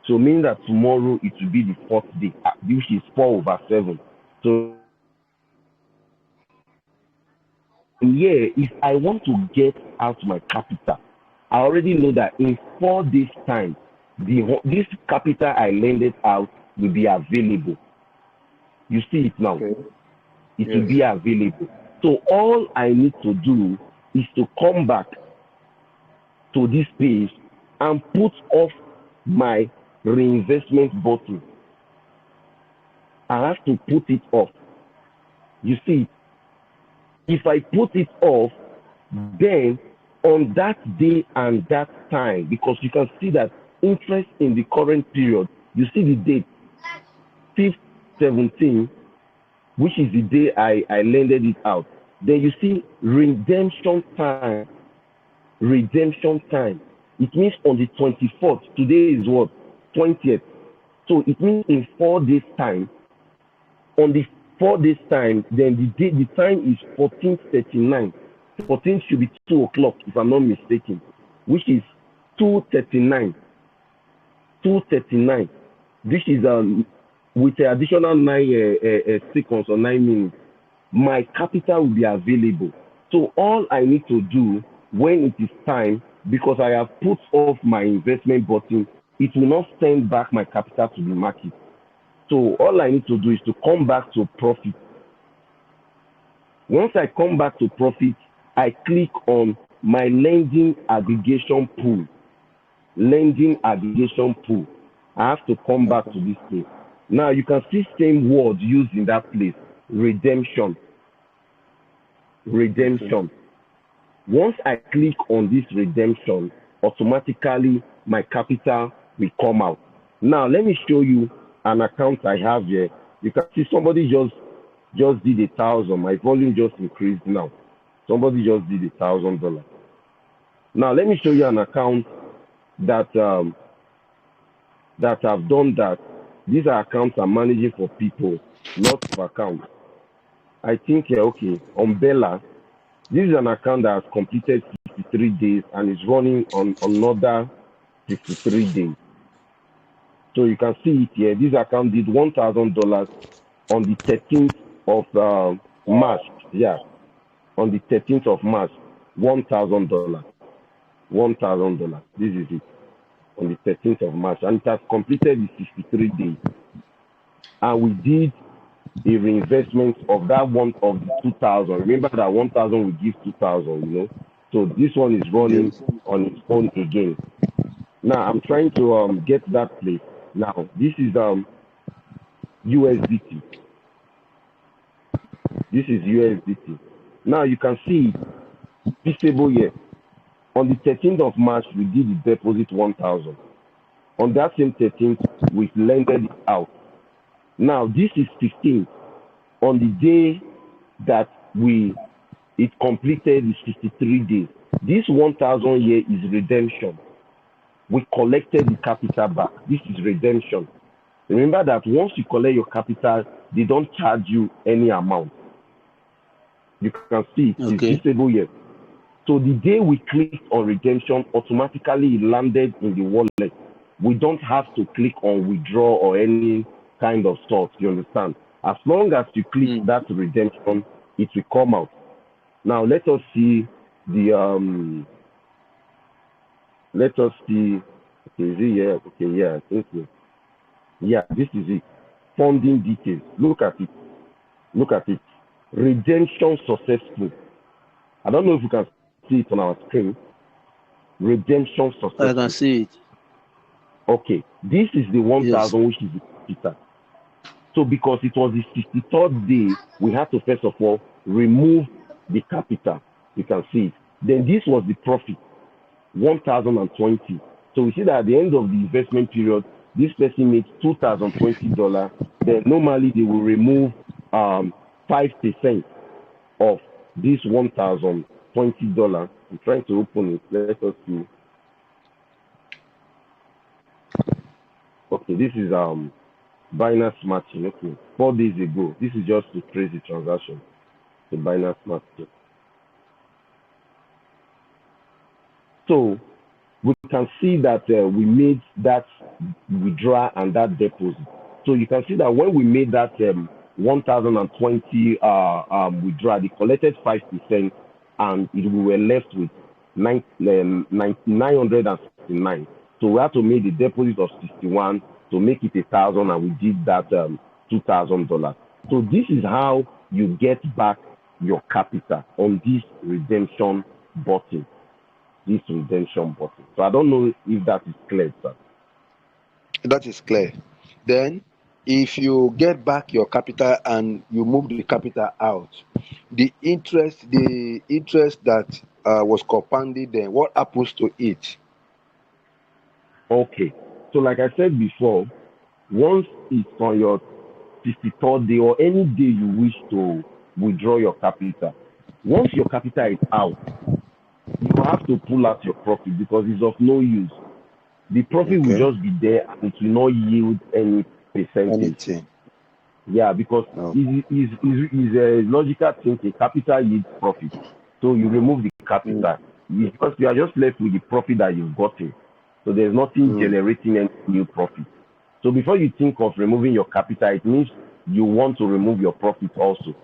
So meaning that tomorrow it will be the 4th day, which is 4/7. So yeah, if I want to get out my capital, I already know that in 4 days' time, this capital I lended out will be available. You see it now. Okay. It will be available. So all I need to do is to come back to this page and put off my reinvestment button. I have to put it off. You see, if I put it off, then on that day and that time, because you can see that interest in the current period, you see the date, 5th, 17, which is the day I lended it out. Then you see redemption time. Redemption time. It means on the 24th. Today is what? 20th. So it means in 4 days' time. On the 4 days' time, then the time is 14:39. 14 should be 2 o'clock, if I'm not mistaken, which is 2:39. 2:39. This is with an additional 9 seconds or 9 minutes. My capital will be available. So all I need to do when it is time, because I have put off my investment button, it will not send back my capital to the market. So all I need to do is to come back to profit. Once I come back to profit, I click on my lending aggregation pool. Lending aggregation pool. I have to come back to this place. Now you can see same word used in that place. Redemption. Redemption. Once I click on this redemption, automatically my capital will come out. Now let me show you an account I have here. You can see somebody just did 1,000. My volume just increased now. Somebody just did $1,000. Now let me show you an account that that have done that. These are accounts I'm managing for people, lots of accounts. I think okay, Umbrella. This is an account that has completed 63 days and is running on another 63 days. So you can see it here. This account did $1,000 on the 13th of March. Yeah, on the 13th of March, $1,000. $1,000. This is it on the 13th of March, and it has completed the 63 days. And we did a reinvestment of that one of the 2,000. Remember that 1,000 we give 2,000, you know. So this one is running on its own again. Now I'm trying to get that place. Now this is USDT. This is USDT. Now you can see visible here. On the 13th of March, we did the deposit 1,000. On that same 13th, we lended it out. Now this is 15th. On the day that it completed the 63 days. This 1,000 here is redemption. We collected the capital back. This is redemption. Remember that once you collect your capital, they don't charge you any amount. You can see it's visible here. So the day we clicked on redemption, automatically it landed in the wallet. We don't have to click on withdraw or any kind of stuff, you understand? As long as you click that redemption, it will come out. Now let us see the okay, is it here? Okay, yeah, I think so. Yeah, this is it. Funding details. Look at it. Look at it. Redemption successful. I don't know if you can see it on our screen. Redemption successful. I can see it. Okay, this is the 1,000 which is the capital. So because it was the 63rd day, we had to first of all remove the capital. You can see it. Then this was the profit, 1,020. So we see that at the end of the investment period, this person makes $2,020. Then normally they will remove 5% of this $1,020. I'm trying to open it. Let us see. Okay, this is Binance Smart Chain. Okay, 4 days ago. This is just to trace the transaction to Binance Smart Chain. So we can see that we made that withdrawal and that deposit. So you can see that when we made that 1,020 withdrawal, they collected 5%, and we were left with 969. So we had to make the deposit of 61 to make it 1,000, and we did that $2,000. So this is how you get back your capital on this redemption button. This redemption button. So I don't know if that is clear, sir. That is clear. Then, if you get back your capital and you move the capital out, the interest that was compounded, then what happens to it? Okay. So like I said before, once it's on your 53rd day or any day you wish to withdraw your capital, once your capital is out, you have to pull out your profit because it's of no use. The profit will just be there and it will not yield any percentage. Anything. Yeah, because it's a logical thinking. Capital yields profit. So you remove the capital because you are just left with the profit that you've gotten. So there's nothing generating any new profit. So before you think of removing your capital, it means you want to remove your profit also.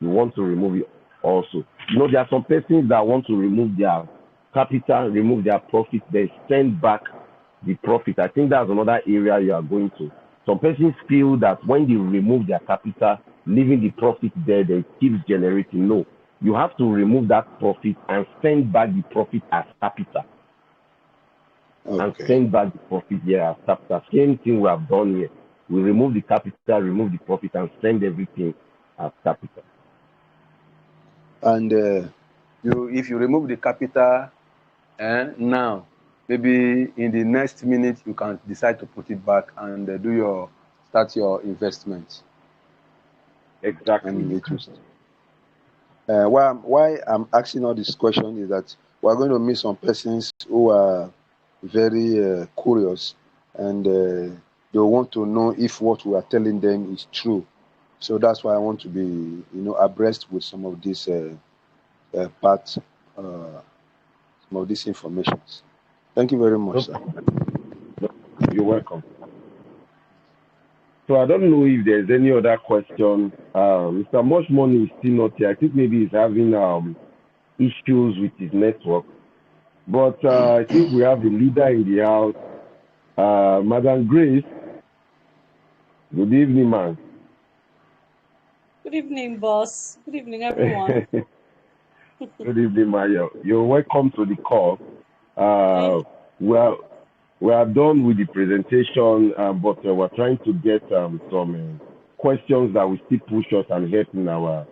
You want to remove it also. You know, there are some persons that want to remove their capital, remove their profit, they send back the profit. I think that's another area you are going to. Some persons feel that when they remove their capital, leaving the profit there, they keep generating. No, you have to remove that profit and send back the profit as capital. and Okay. send back the profit here as capital. Same thing we have done here. We remove the capital, remove the profit, and send everything as capital. And if you remove the capital, now maybe in the next minute you can decide to put it back and start your investment. Exactly. And it will. Why I'm asking all this question is that we're going to meet some persons who are very curious, and they want to know if what we are telling them is true. So that's why I want to be, abreast with some of these parts, some of these informations. Thank you very much, sir. You're welcome. So I don't know if there's any other question. Mr. Much Money is still not here. I think maybe he's having issues with his network. But I think we have the leader in the house, Madam Grace. Good evening, ma'am. Good evening, boss. Good evening, everyone. Good evening, Mario. You're welcome to the call. We are done with the presentation, but we're trying to get some questions that will still push us and help in our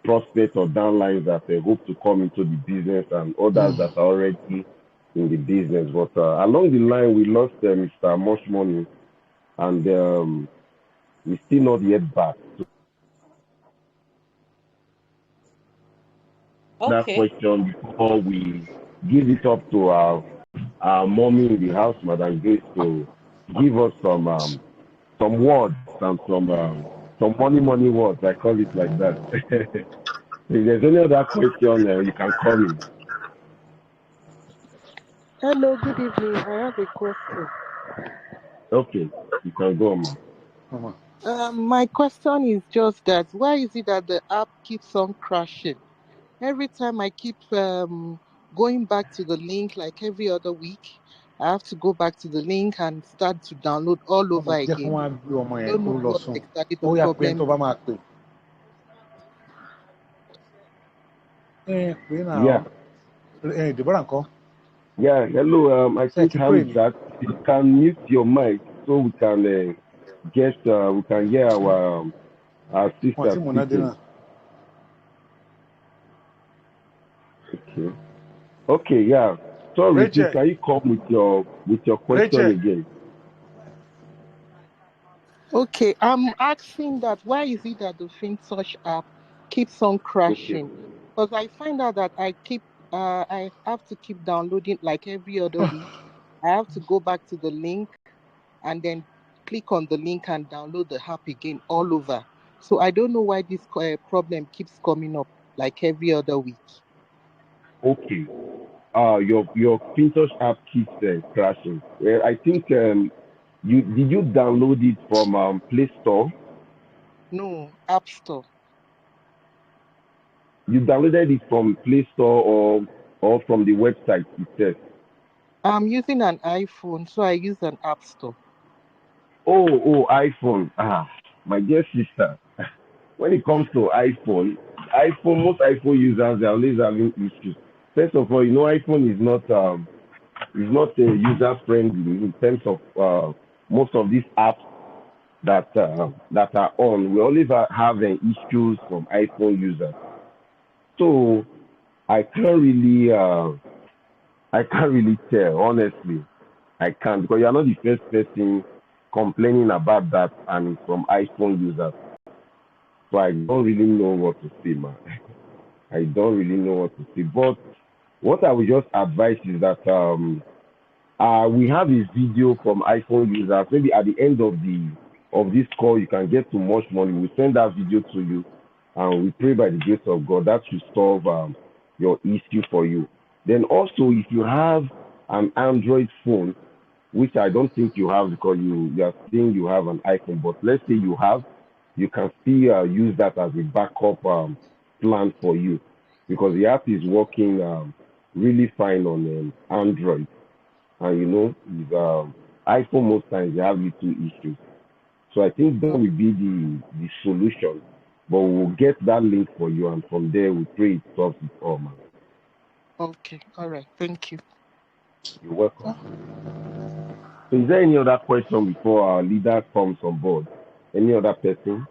prospects or downlines that hope to come into the business and others that are already in the business. But along the line, we lost Mr. Much Money, and he's still not yet back. So that question before we give it up to our mommy in the house, Madam Grace, to give us some words and some money words. I call it like that. If there's any other question, you can call me. Hello, good evening. I have a question. Okay, you can go, ma'am. My question is just that why is it that the app keeps on crashing? Every time I keep going back to the link, like every other week, I have to go back to the link and start to download all over again. I don't know what exactly the problem is. Yeah, hello. I think Hamzat, you can mute your mic so we can we can hear our sister speaking. Okay, yeah. Sorry, please, can you come with your question again? Okay, I'm asking that why is it that the FinTouch app keeps on crashing? Because I find out that I have to keep downloading like every other week. I have to go back to the link and then click on the link and download the app again all over. So I don't know why this problem keeps coming up like every other week. Okay. Your FinTouch app keeps crashing. Well, I think did you download it from Play Store? No, App Store. You downloaded it from Play Store or from the website itself? I'm using an iPhone, so I use an App Store. Oh, iPhone. My dear sister. When it comes to iPhone, most iPhone users are always having issues. First of all, iPhone is not user friendly in terms of most of these apps that are on. We always have issues from iPhone users. So I can't really tell, honestly. I can't, because you're not the first person complaining about that, and it's from iPhone users. So I don't really know what to say, man. I don't really know what to say. But what I would just advise is that we have a video from iPhone users. Maybe at the end of this call, you can get to Much Money. We send that video to you, and we pray by the grace of God that should solve your issue for you. Then also, if you have an Android phone, which I don't think you have because you are saying you have an iPhone, but let's say you have, you can still use that as a backup plan for you, because the app is working really fine on Android, and with iPhone most times they have little issues. So I think that will be the solution, but we'll get that link for you, and from there we pray it solves it all, man. Okay, all right, thank you. You're welcome. So is there any other question before our leader comes on board? Any other person?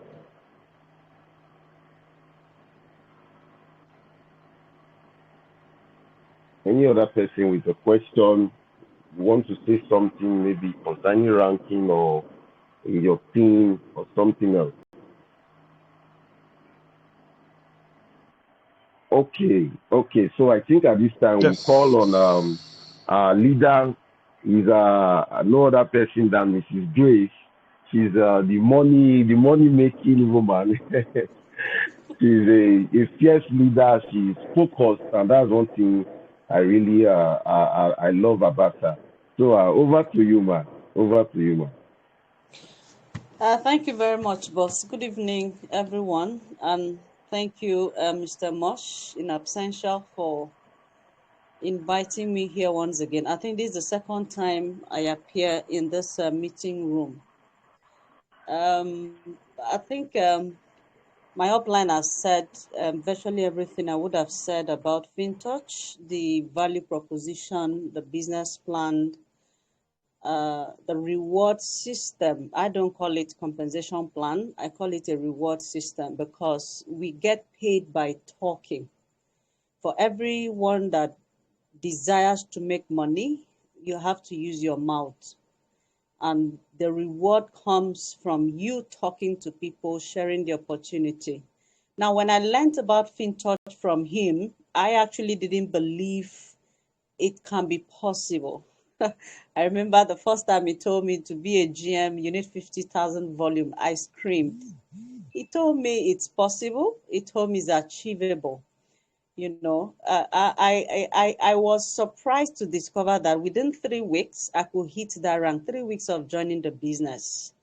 Any other person with a question? You want to say something maybe concerning ranking or in your team or something else? Okay. So I think at this time we call on our leader is no other person than Mrs. Grace. She's the money making woman. She's a fierce leader. She's focused, and that's one thing I really I love about her. So over to you, man. Over to you, man. Thank you very much, boss. Good evening, everyone, and thank you, Mr. Mosh, in absentia, for inviting me here once again. I think this is the second time I appear in this meeting room. I think my upline has said virtually everything I would have said about FinTouch, the value proposition, the business plan, the reward system. I don't call it compensation plan. I call it a reward system because we get paid by talking. For everyone that desires to make money, you have to use your mouth. And the reward comes from you talking to people, sharing the opportunity. Now, when I learned about FinTouch from him, I actually didn't believe it can be possible. I remember the first time he told me to be a GM, you need 50,000 volume. I screamed. He told me it's possible. He told me it's achievable. I was surprised to discover that within 3 weeks, I could hit that rank, 3 weeks of joining the business.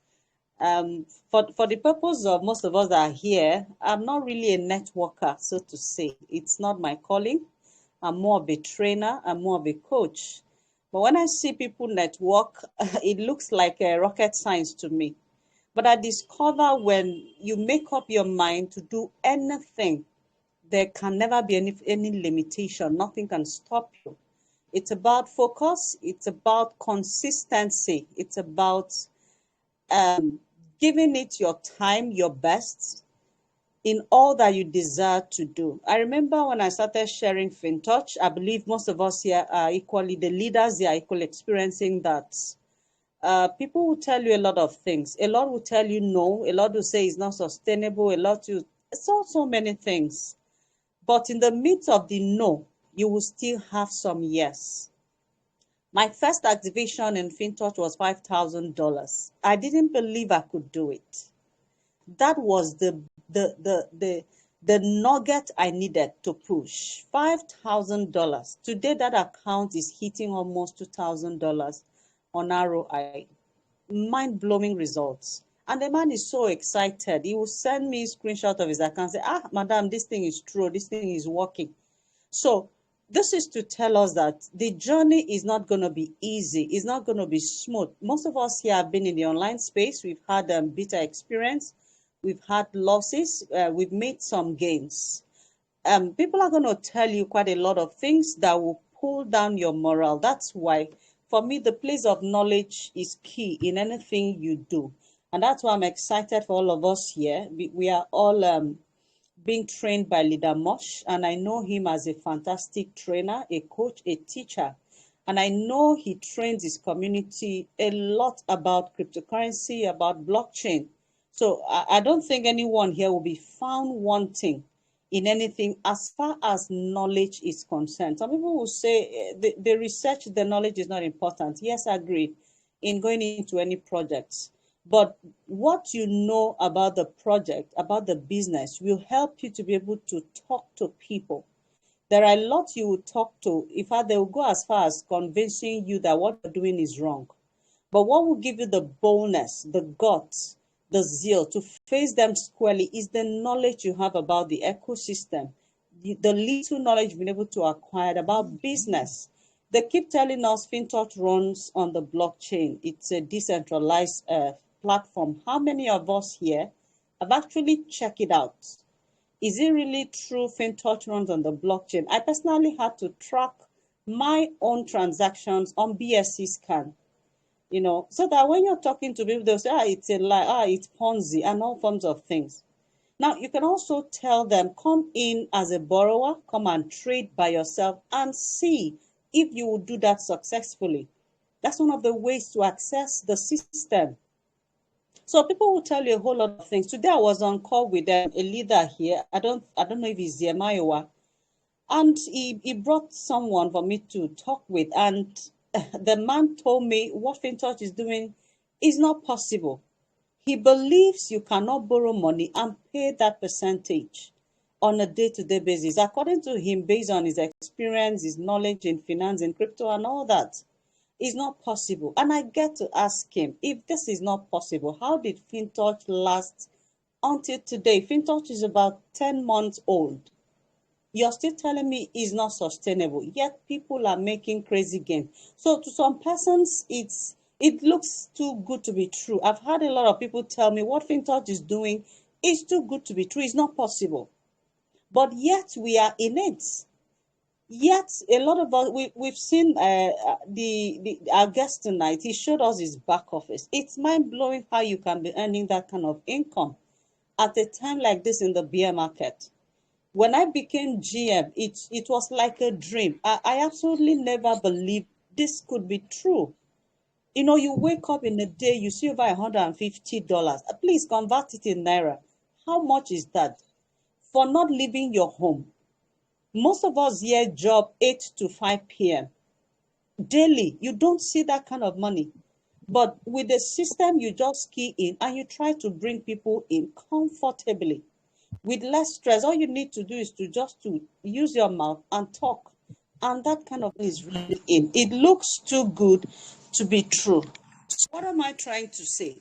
For the purpose of most of us that are here, I'm not really a networker, so to say. It's not my calling. I'm more of a trainer. I'm more of a coach. But when I see people network, it looks like a rocket science to me. But I discover when you make up your mind to do anything, there can never be any limitation. Nothing can stop you. It's about focus. It's about consistency. It's about giving it your time, your best in all that you desire to do. I remember when I started sharing FinTouch, I believe most of us here are equally, the leaders here are equally experiencing that. People will tell you a lot of things. A lot will tell you no. A lot will say it's not sustainable. A lot will, so many things. But in the midst of the no, you will still have some yes. My first activation in FinTouch was $5,000. I didn't believe I could do it. That was the nugget I needed to push. $5,000. Today, that account is hitting almost $2,000 on ROI. Mind-blowing results. And the man is so excited. He will send me a screenshot of his account and say, madam, this thing is true. This thing is working. So this is to tell us that the journey is not going to be easy. It's not going to be smooth. Most of us here have been in the online space. We've had bitter experience. We've had losses. We've made some gains. People are going to tell you quite a lot of things that will pull down your morale. That's why, for me, the place of knowledge is key in anything you do. And that's why I'm excited for all of us here. We are all being trained by Leader Mosh, and I know him as a fantastic trainer, a coach, a teacher. And I know he trains his community a lot about cryptocurrency, about blockchain. So I don't think anyone here will be found wanting in anything as far as knowledge is concerned. Some people will say the research, the knowledge is not important. Yes, I agree in going into any projects. But what you know about the project, about the business, will help you to be able to talk to people. There are a lot you will talk to. In fact, they will go as far as convincing you that what you're doing is wrong. But what will give you the boldness, the guts, the zeal to face them squarely is the knowledge you have about the ecosystem, the little knowledge you've been able to acquire about business. They keep telling us FinTouch runs on the blockchain. It's a decentralized platform. How many of us here have actually checked it out? Is it really true FinTouch runs on the blockchain? I personally had to track my own transactions on BSC scan, so that when you're talking to people, they'll say, it's a lie, it's Ponzi, and all forms of things. Now, you can also tell them, come in as a borrower, come and trade by yourself and see if you will do that successfully. That's one of the ways to access the system. So people will tell you a whole lot of things. Today I was on call with a leader here. I don't know if he's Zemayowa. And he brought someone for me to talk with. And the man told me what FinTouch is doing is not possible. He believes you cannot borrow money and pay that percentage on a day-to-day basis, according to him, based on his experience, his knowledge in finance and crypto and all that. It's not possible. And I get to ask him, if this is not possible, how did FinTouch last until today? FinTouch is about 10 months old. You're still telling me it's not sustainable, yet people are making crazy gains. So to some persons, it looks too good to be true. I've had a lot of people tell me what FinTouch is doing is too good to be true. It's not possible. But yet we are in it. Yet a lot of us, we've seen our guest tonight. He showed us his back office. It's mind-blowing how you can be earning that kind of income at a time like this in the bear market. When I became GM, it was like a dream. I absolutely never believed this could be true. You wake up in a day, you see over $150. Please convert it in Naira. How much is that? For not leaving your home. Most of us here job 8 to 5 p.m. daily. You don't see that kind of money. But with the system, you just key in and you try to bring people in comfortably with less stress. All you need to do is to use your mouth and talk. And that kind of thing is really in. It looks too good to be true. So what am I trying to say?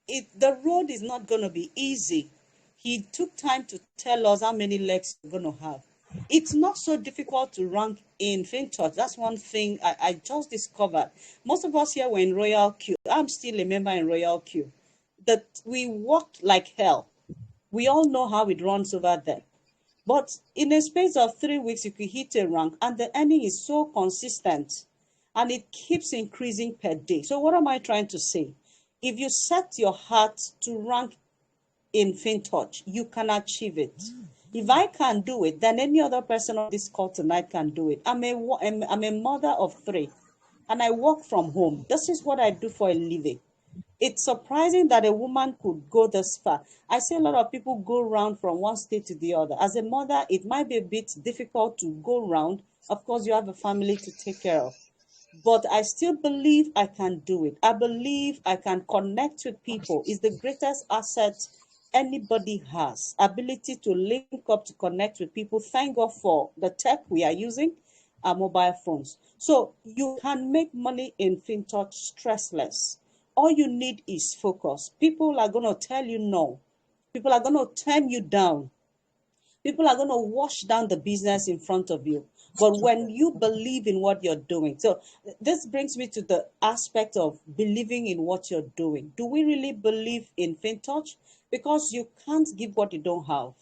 The road is not going to be easy. He took time to tell us how many legs we're going to have. It's not so difficult to rank in FinTouch. That's one thing I just discovered. Most of us here were in Royal Q. I'm still a member in Royal Q. That we worked like hell. We all know how it runs over there. But in a space of 3 weeks, you could hit a rank, and the earning is so consistent, and it keeps increasing per day. So what am I trying to say? If you set your heart to rank in FinTouch, you can achieve it. If I can do it, then any other person on this call tonight can do it. I'm a mother of 3, and I work from home. This is what I do for a living. It's surprising that a woman could go this far. I see a lot of people go around from one state to the other. As a mother, it might be a bit difficult to go around. Of course, you have a family to take care of. But I still believe I can do it. I believe I can connect with people. It's the greatest asset anybody has. Ability to link up, to connect with people. Thank God for the tech we are using, our mobile phones. So you can make money in FinTouch stressless. All you need is focus. People are going to tell you no. People are going to turn you down. People are going to wash down the business in front of you. But when you believe in what you're doing, so this brings me to the aspect of believing in what you're doing. Do we really believe in FinTouch? Because you can't give what you don't have.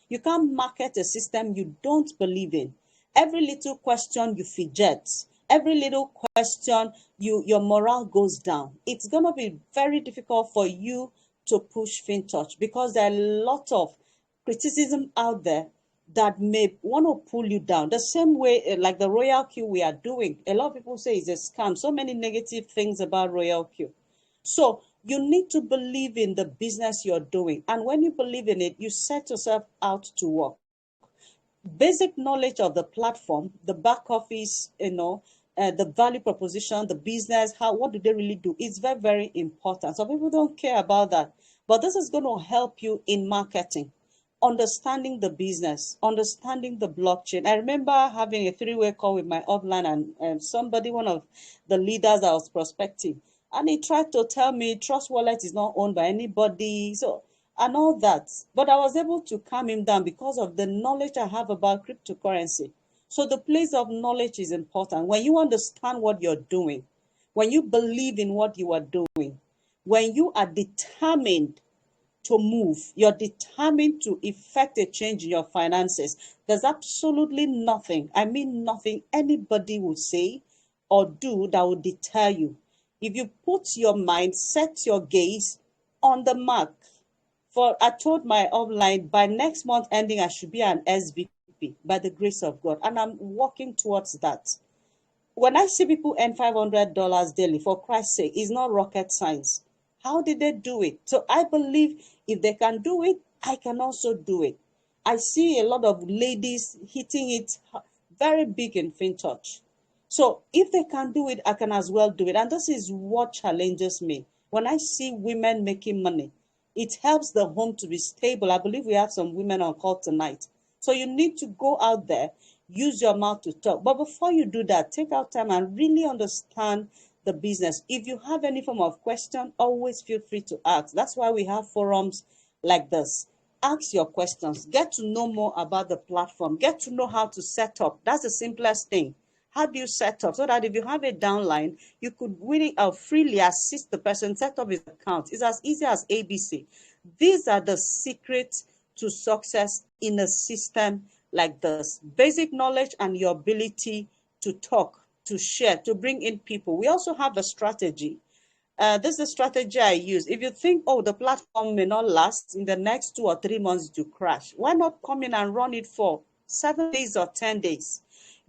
You can't market a system you don't believe in. Every little question you fidget. Every little question, your morale goes down. It's going to be very difficult for you to push FinTouch because there are a lot of criticism out there that may want to pull you down. The same way, like the Royal Q we are doing. A lot of people say it's a scam. So many negative things about Royal Q. So you need to believe in the business you're doing. And when you believe in it, you set yourself out to work. Basic knowledge of the platform, the back office, the value proposition, the business, what do they really do? It's very, very important. Some people don't care about that. But this is going to help you in marketing, understanding the business, understanding the blockchain. I remember having a 3-way call with my upline and somebody, one of the leaders I was prospecting, and he tried to tell me Trust Wallet is not owned by anybody, and all that. But I was able to calm him down because of the knowledge I have about cryptocurrency. So the place of knowledge is important. When you understand what you're doing, when you believe in what you are doing, when you are determined to move. You're determined to effect a change in your finances. There's absolutely nothing, I mean nothing, anybody will say or do that will deter you. If you put your mind, set your gaze on the mark. For I told my upline by next month ending, I should be an SVP by the grace of God, and I'm working towards that. When I see people earn $500 daily, for Christ's sake, it's not rocket science. How did they do it? So I believe if they can do it, I can also do it. I see a lot of ladies hitting it very big in FinTouch. So if they can do it, I can as well do it. And this is what challenges me. When I see women making money, it helps the home to be stable. I believe we have some women on call tonight. So you need to go out there, use your mouth to talk. But before you do that, take out time and really understand the business. If you have any form of question, always feel free to ask. That's why we have forums like this. Ask your questions. Get to know more about the platform. Get to know how to set up. That's the simplest thing. How do you set up? So that if you have a downline, you could really freely assist the person set up his account. It's as easy as ABC. These are the secrets to success in a system like this. Basic knowledge and your ability to talk, to share, to bring in people. We also have a strategy. This is a strategy I use. If you think, oh, the platform may not last in the next 2 or 3 months to crash, why not come in and run it for 7 days or 10 days?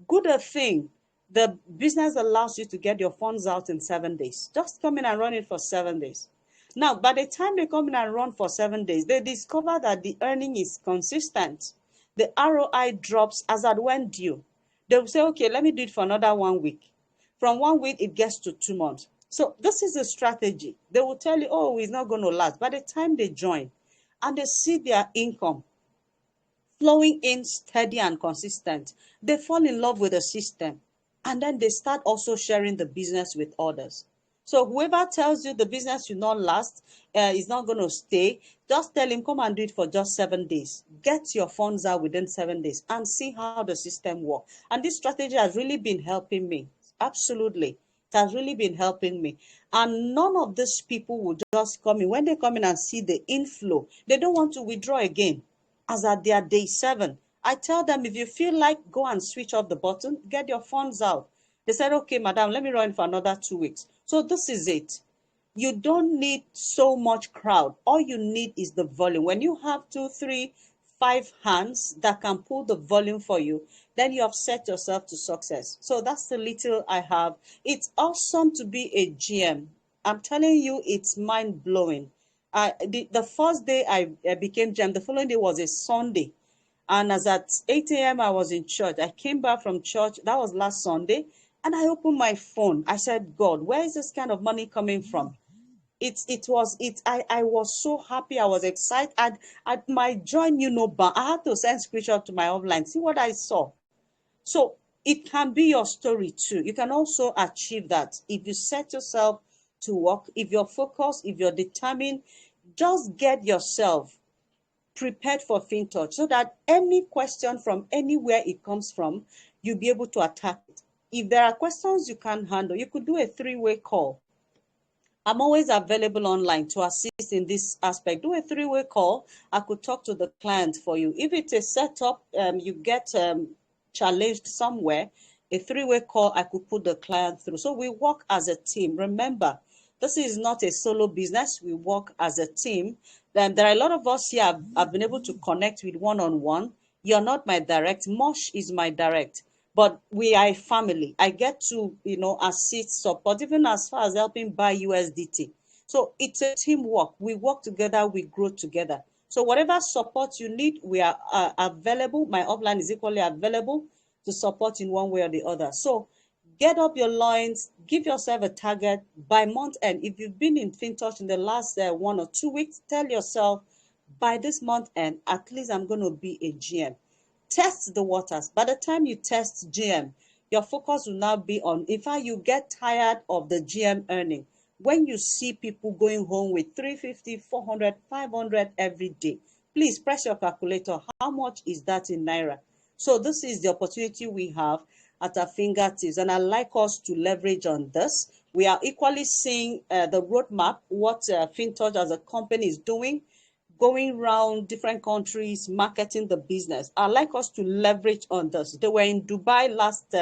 Good thing, the business allows you to get your funds out in 7 days. Just come in and run it for 7 days. Now, by the time they come in and run for 7 days, they discover that the earning is consistent. The ROI drops as at when due. They will say, okay, let me do it for another 1 week. From 1 week, it gets to 2 months. So this is a strategy. They will tell you, oh, it's not going to last. By the time they join and they see their income flowing in steady and consistent, they fall in love with the system. And then they start also sharing the business with others. So whoever tells you the business will not last, is not going to stay, just tell him, come and do it for just 7 days. Get your funds out within 7 days and see how the system works. And this strategy has really been helping me. Absolutely. It has really been helping me. And none of these people will just come in. When they come in and see the inflow, they don't want to withdraw again. As at their day 7, I tell them, if you feel like, go and switch off the button, get your funds out. They said, okay, madam, let me run for another 2 weeks. So this is it. You don't need so much crowd. All you need is the volume. When you have 2, 3, 5 hands that can pull the volume for you, then you have set yourself to success. So that's the little I have. It's awesome to be a GM. I'm telling you, it's mind-blowing. The first day I became GM, the following day was a Sunday. And as at 8 a.m., I was in church. I came back from church. That was last Sunday. And I opened my phone. I said, God, where is this kind of money coming from? I was so happy. I was excited. My joy knew no bound. I had to send screenshot to my offline. See what I saw. So it can be your story too. You can also achieve that if you set yourself to work, if you're focused, if you're determined. Just get yourself prepared for FinTouch so that any question from anywhere it comes from, you'll be able to attack it. If there are questions you can't handle, you could do a 3-way call. I'm always available online to assist in this aspect. Do a 3-way call. I could talk to the client for you. If it's a setup, you get challenged somewhere, a 3-way call, I could put the client through. So we work as a team. Remember, this is not a solo business. We work as a team. Then there are a lot of us here I've been able to connect with one-on-one. You're not my direct. Mosh is my direct. But we are a family. I get to, assist, support, even as far as helping buy USDT. So it's a teamwork. We work together, we grow together. So whatever support you need, we are available. My upline is equally available to support in one way or the other. So get up your loins, give yourself a target by month end. If you've been in FinTouch in the last 1 or 2 weeks, tell yourself, by this month end, at least I'm going to be a GM. Test the waters. By the time you test GM, your focus will now be on, in fact, you get tired of the GM earning. When you see people going home with 350, 400, 500 every day, please press your calculator. How much is that in Naira? So this is the opportunity we have at our fingertips, and I'd like us to leverage on this. We are equally seeing the roadmap, what FinTouch as a company is doing. going around different countries marketing the business. I'd like us to leverage on this. They were in Dubai last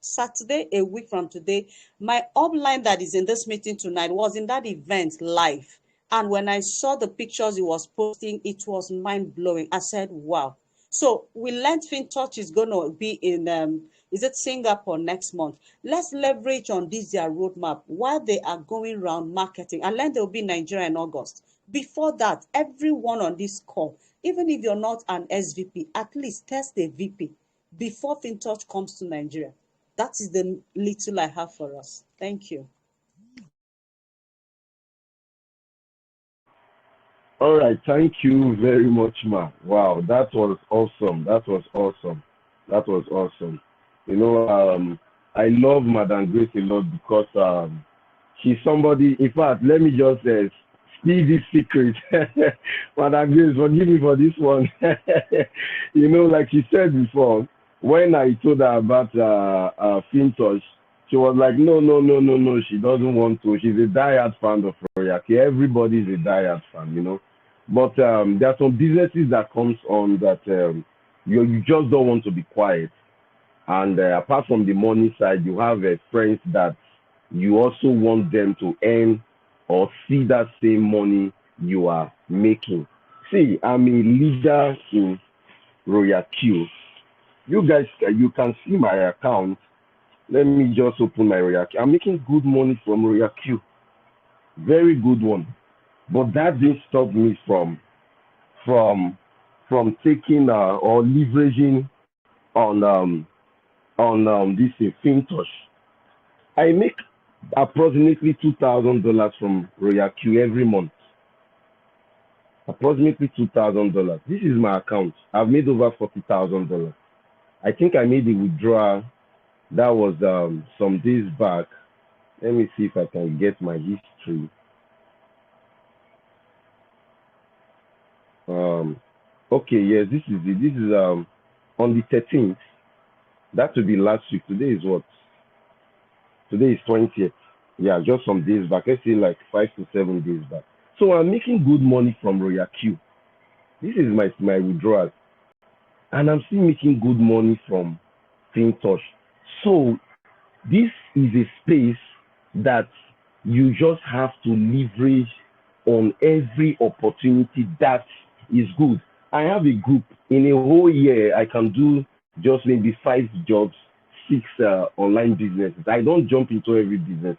Saturday, a week from today. My upline that is in this meeting tonight was in that event live. And when I saw the pictures he was posting, it was mind-blowing. I said, wow. So we learned FinTouch is going to be in, is it Singapore next month? Let's leverage on this their roadmap while they are going around marketing. And then they'll be in Nigeria in August. Before that, everyone on this call, even if you're not an SVP, at least test a VP before FinTouch comes to Nigeria. That is the little I have for us. Thank you. All right, thank you very much, Ma. Wow, that was awesome. That was awesome. That was awesome. You know, I love Madam Grace a lot because she's somebody. In fact, let me just spill this secret. Madam Grace, forgive me for this one. You know, like she said before, when I told her about FinTouch, she was like, no, she doesn't want to. She's a diehard fan of Royalty. Everybody's a diehard fan, you know. But there are some businesses that comes on that you just don't want to be quiet. And apart from the money side, you have friends that you also want them to earn or see that same money you are making. See, I'm a leader in Royal Q. You guys, you can see my account. Let me just open my Royal Q. I'm making good money from Royal Q. Very good one. But that didn't stop me from taking or leveraging on this FinTouch. I make approximately $2,000 from Royal Q every month. Approximately $2,000. This is my account. I've made over $40,000. I think I made a withdrawal. That was some days back. Let me see if I can get my history. Okay, yes, this is it. This is on the 13th. That will be last week. Today is what? Today is 20th. Yeah, just some days back. Let's say like 5 to 7 days back. So I'm making good money from Royal Q. This is my withdrawal. And I'm still making good money from FinTouch. So this is a space that you just have to leverage on every opportunity that is good. I have a group. In a whole year, I can do just maybe 5 jobs, 6 online businesses. I don't jump into every business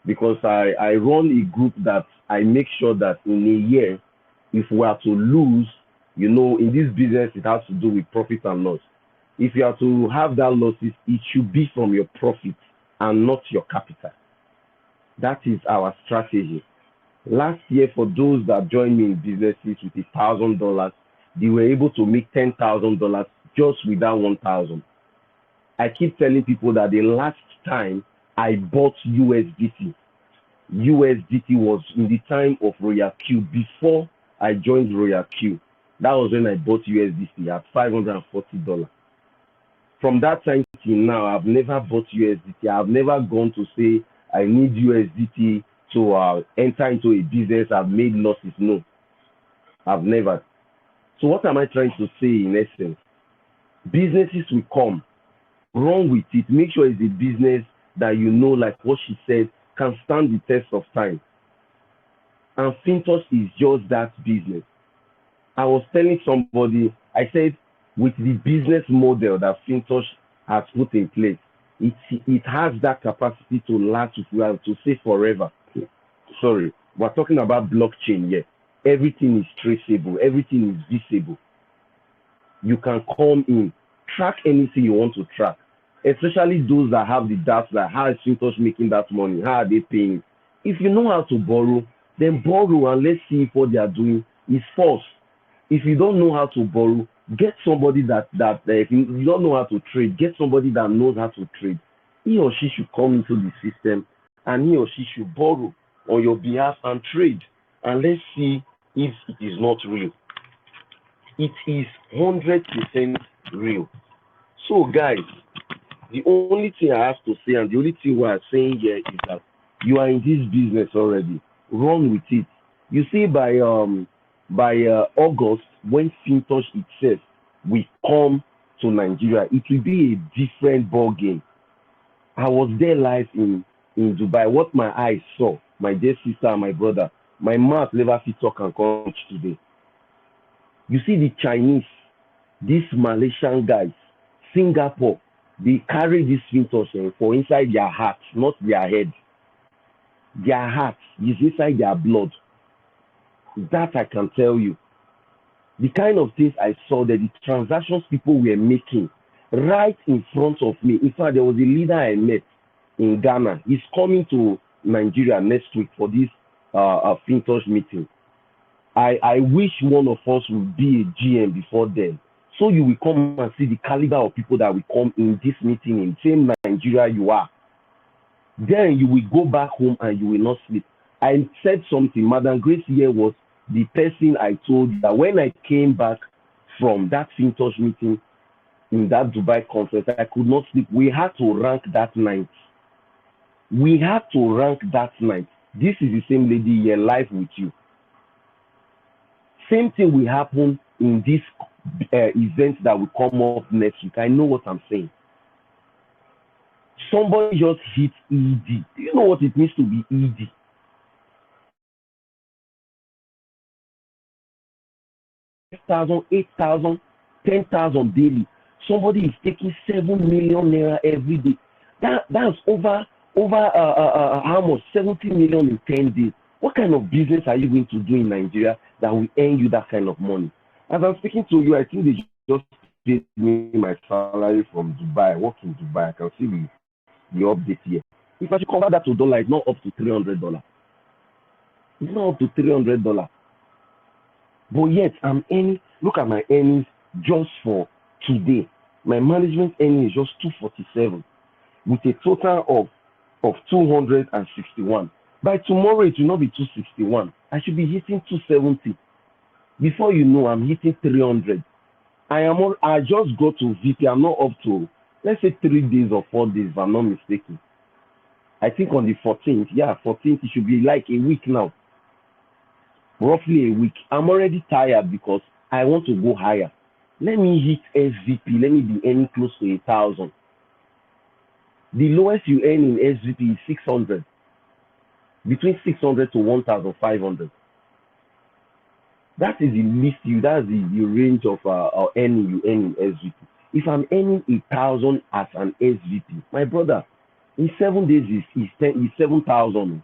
because I run a group that I make sure that in a year, if we are to lose, you know, in this business, it has to do with profit and loss. If you are to have that losses, it should be from your profit and not your capital. That is our strategy. Last year, for those that joined me in businesses with $1,000, they were able to make $10,000 just with that 1,000. I keep telling people that the last time I bought USDT was in the time of Royal Q, before I joined Royal Q. That was when I bought USDT at $540. From that time till now, I've never bought USDT. I've never gone to say I need USDT to enter into a business. I've made losses. No, I've never. So what am I trying to say in essence? Businesses will come, run with it. Make sure it's a business that you know, like what she said, can stand the test of time. And FinTouch is just that business. I was telling somebody, I said, with the business model that FinTouch has put in place, it has that capacity to last, if we have to say forever. Sorry, we're talking about blockchain here. Everything is traceable, everything is visible. You can come in, track anything you want to track, especially those that have the doubts that how is FinTouch making that money, how are they paying? If you know how to borrow, then borrow and let's see if what they are doing is false. If you don't know how to borrow, get somebody that if you don't know how to trade, get somebody that knows how to trade. He or she should come into the system and he or she should borrow on your behalf and trade. And let's see if it is not real. It is 100% real. So guys, the only thing I have to say and the only thing we are saying here is that you are in this business already. Run with it. You see, by by August, when Fintosh itself will come to Nigeria, it will be a different ball game. I was there live in Dubai. What my eyes saw, my dear sister and my brother, my mouth never fit talk and coach today. You see the Chinese, these Malaysian guys, Singapore, they carry this Fintosh for inside their hearts, not their head. Their heart is inside their blood. That I can tell you. The kind of things I saw, that the transactions people were making right in front of me. In fact, there was a leader I met in Ghana. He's coming to Nigeria next week for this Fintosh meeting. I wish one of us would be a GM before then. So you will come and see the caliber of people that will come in this meeting in same Nigeria you are. Then you will go back home and you will not sleep. I said something. Madam Grace here was the person I told that when I came back from that Fintosh meeting in that Dubai conference, I could not sleep. We had to rank that night. We had to rank that night. This is the same lady here live with you. Same thing will happen in this event that will come up next week. I know what I'm saying. Somebody just hit ED. Do you know what it means to be ED? $8,000, 10,000 daily. Somebody is taking 7 million naira every day. That's over how much? 70 million in 10 days. What kind of business are you going to do in Nigeria that will earn you that kind of money? As I'm speaking to you, I think they just paid me my salary from Dubai. I work in Dubai. I can see the update here. If I should convert that to dollar, it's not up to $300. It's not up to $300. But yet, I'm earning, look at my earnings just for today. My management earning is just 247 with a total of 261. By tomorrow, it will not be 261. I should be hitting 270. Before you know, I'm hitting 300. I just got to VP. I'm not up to, let's say 3 days or 4 days, if I'm not mistaken. I think on the 14th, 14th, it should be like a week now. Roughly a week. I'm already tired because I want to go higher. Let me hit SVP. Let me be earning close to 1,000. The lowest you earn in SVP is 600. Between 600 to 1,500. That is the least that's the range of earning you earn in SVP. If I'm earning 1,000 as an SVP, my brother, in 7 days is 7,000.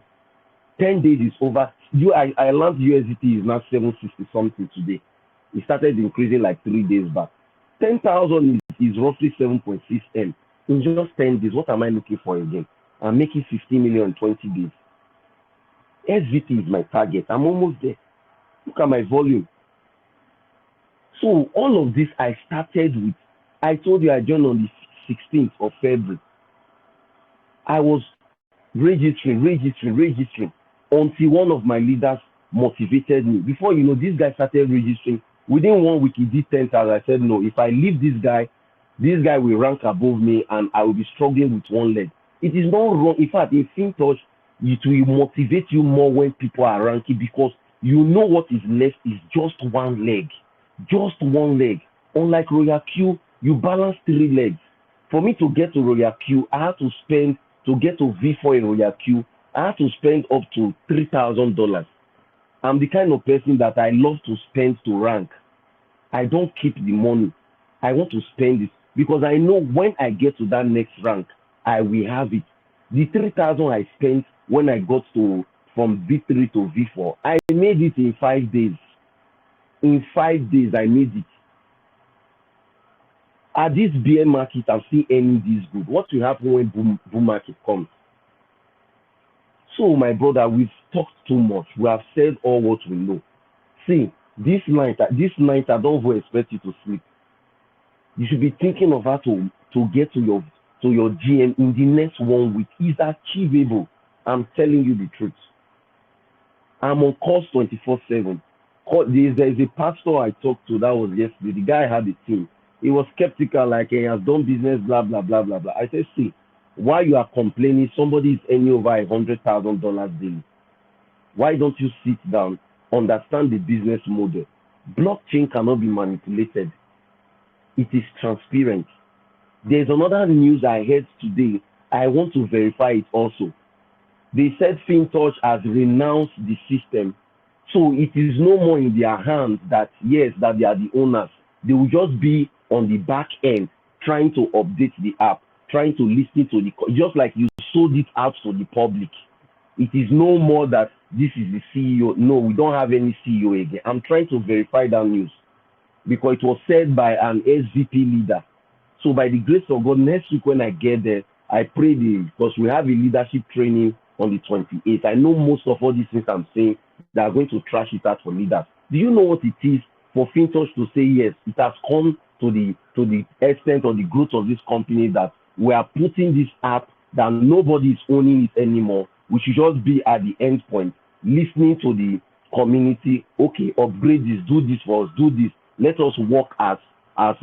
10 days is over. I learned USDT is now 760 something today. It started increasing like 3 days back. 10,000 is roughly 7.6 M. In just 10 days, what am I looking for again? I'm making 15 million in 20 days. SVP is my target. I'm almost there. Look at my volume. So all of this I started with. I told you I joined on the 16th of February. I was registering until one of my leaders motivated me. Before you know, this guy started registering. Within 1 week, he did 10,000. I said, no, if I leave this guy will rank above me and I will be struggling with one leg. It is not wrong. In fact, in Fintosh, it will motivate you more when people are ranking because you know what is left is just one leg. Just one leg. Unlike Royal Q, you balance 3 legs. For me to get to Royal Q, I have to spend, to get to V4 in Royal Q, I have to spend up to $3,000. I'm the kind of person that I love to spend to rank. I don't keep the money. I want to spend it because I know when I get to that next rank, I will have it. The 3,000 I spent when I got to from V3 to V4, I made it in 5 days. In 5 days, I made it. At this bear market, I'm still earning this good. What will happen when boom market comes? So, my brother, we've talked too much. We have said all what we know. See, this night, I don't even expect you to sleep. You should be thinking of how to get to your GM in the next 1 week. It's achievable. I'm telling you the truth. I'm on course 24/7. There's a pastor I talked to that was yesterday. The guy had a team. He was skeptical, like he has done business, blah, blah, blah, blah, blah. I said, see, while you are complaining, somebody is earning over $100,000 daily. Why don't you sit down understand the business model. Blockchain cannot be manipulated. It is transparent. There's another news I heard today. I want to verify it also. They said FinTouch has renounced the system. So it is no more in their hands that, yes, that they are the owners. They will just be on the back end trying to update the app, trying to listen to the, just like you sold it out to the public. It is no more that this is the CEO. No, we don't have any CEO again. I'm trying to verify that news because it was said by an SVP leader. So by the grace of God, next week when I get there, I pray because we have a leadership training on the 28th. I know most of all these things I'm saying, they are going to trash it out for leaders. Do you know what it is for FinTouch to say yes? It has come to the extent of the growth of this company that we are putting this app that nobody is owning it anymore. We should just be at the end point, listening to the community. Okay, upgrade this, do this for us, do this. Let us work as a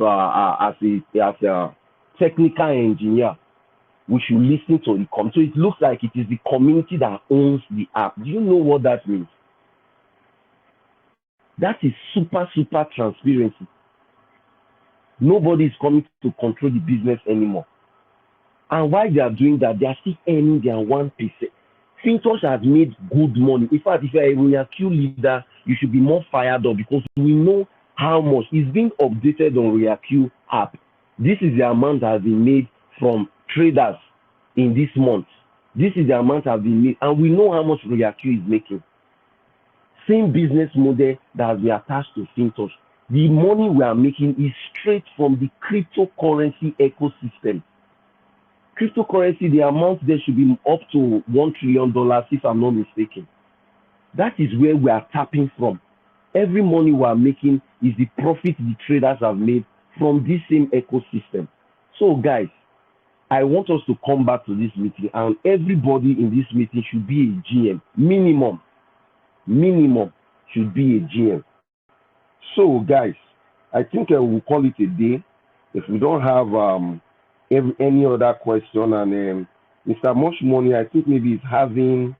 technical engineer. We should listen to the community. So it looks like it is the community that owns the app. Do you know what that means? That is super transparency. Nobody is coming to control the business anymore. And while they are doing that, they are still earning their 1%. FinTouch has made good money. In fact, if you are a ReacQ leader, you should be more fired up because we know how much is being updated on ReacQ app. This is the amount that has been made from traders in this month. This is the amount that has been made, and we know how much ReacQ is making. Same business model that has been attached to FinTouch. The money we are making is straight from the cryptocurrency ecosystem. Cryptocurrency, the amount there should be up to $1 trillion, if I'm not mistaken. That is where we are tapping from. Every money we are making is the profit the traders have made from this same ecosystem. So, guys, I want us to come back to this meeting, and everybody in this meeting should be a GM. Minimum should be a GM. So, guys, I think we'll call it a day. If we don't have any other question, and Mr. Much Money, I think maybe he's having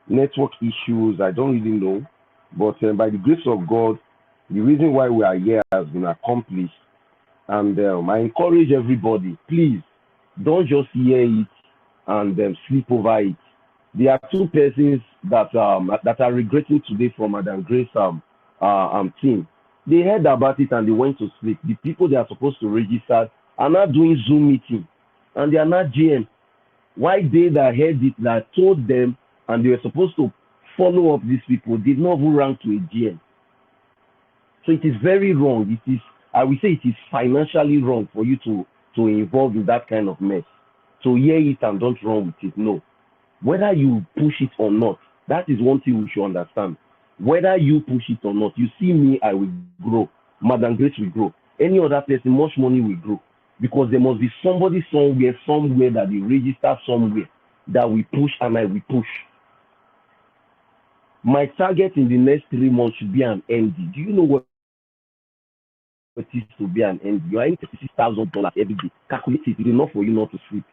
network issues. I don't really know. But by the grace of God, the reason why we are here has been accomplished. And I encourage everybody, please, don't just hear it and sleep over it. There are two persons that are regretting today from Madam Grace team. They heard about it and they went to sleep. The people they are supposed to register are not doing Zoom meeting, and they are not GM. Why they that heard it, that told them, and they were supposed to follow up these people, did not even rank to a GM. So it is very wrong. It is, I will say, it is financially wrong for you to involve in that kind of mess. So hear it and don't run with it. No. Whether you push it or not, that is one thing we should understand. Whether you push it or not, you see me, I will grow. Madam Grace will grow. Any other person, Much Money will grow. Because there must be somebody somewhere that they register somewhere that we push, and I will push. My target in the next 3 months should be an ND. Do you know what it is to be an ND? You are earning $36,000 every day. Calculate it. It is enough for you not to sleep.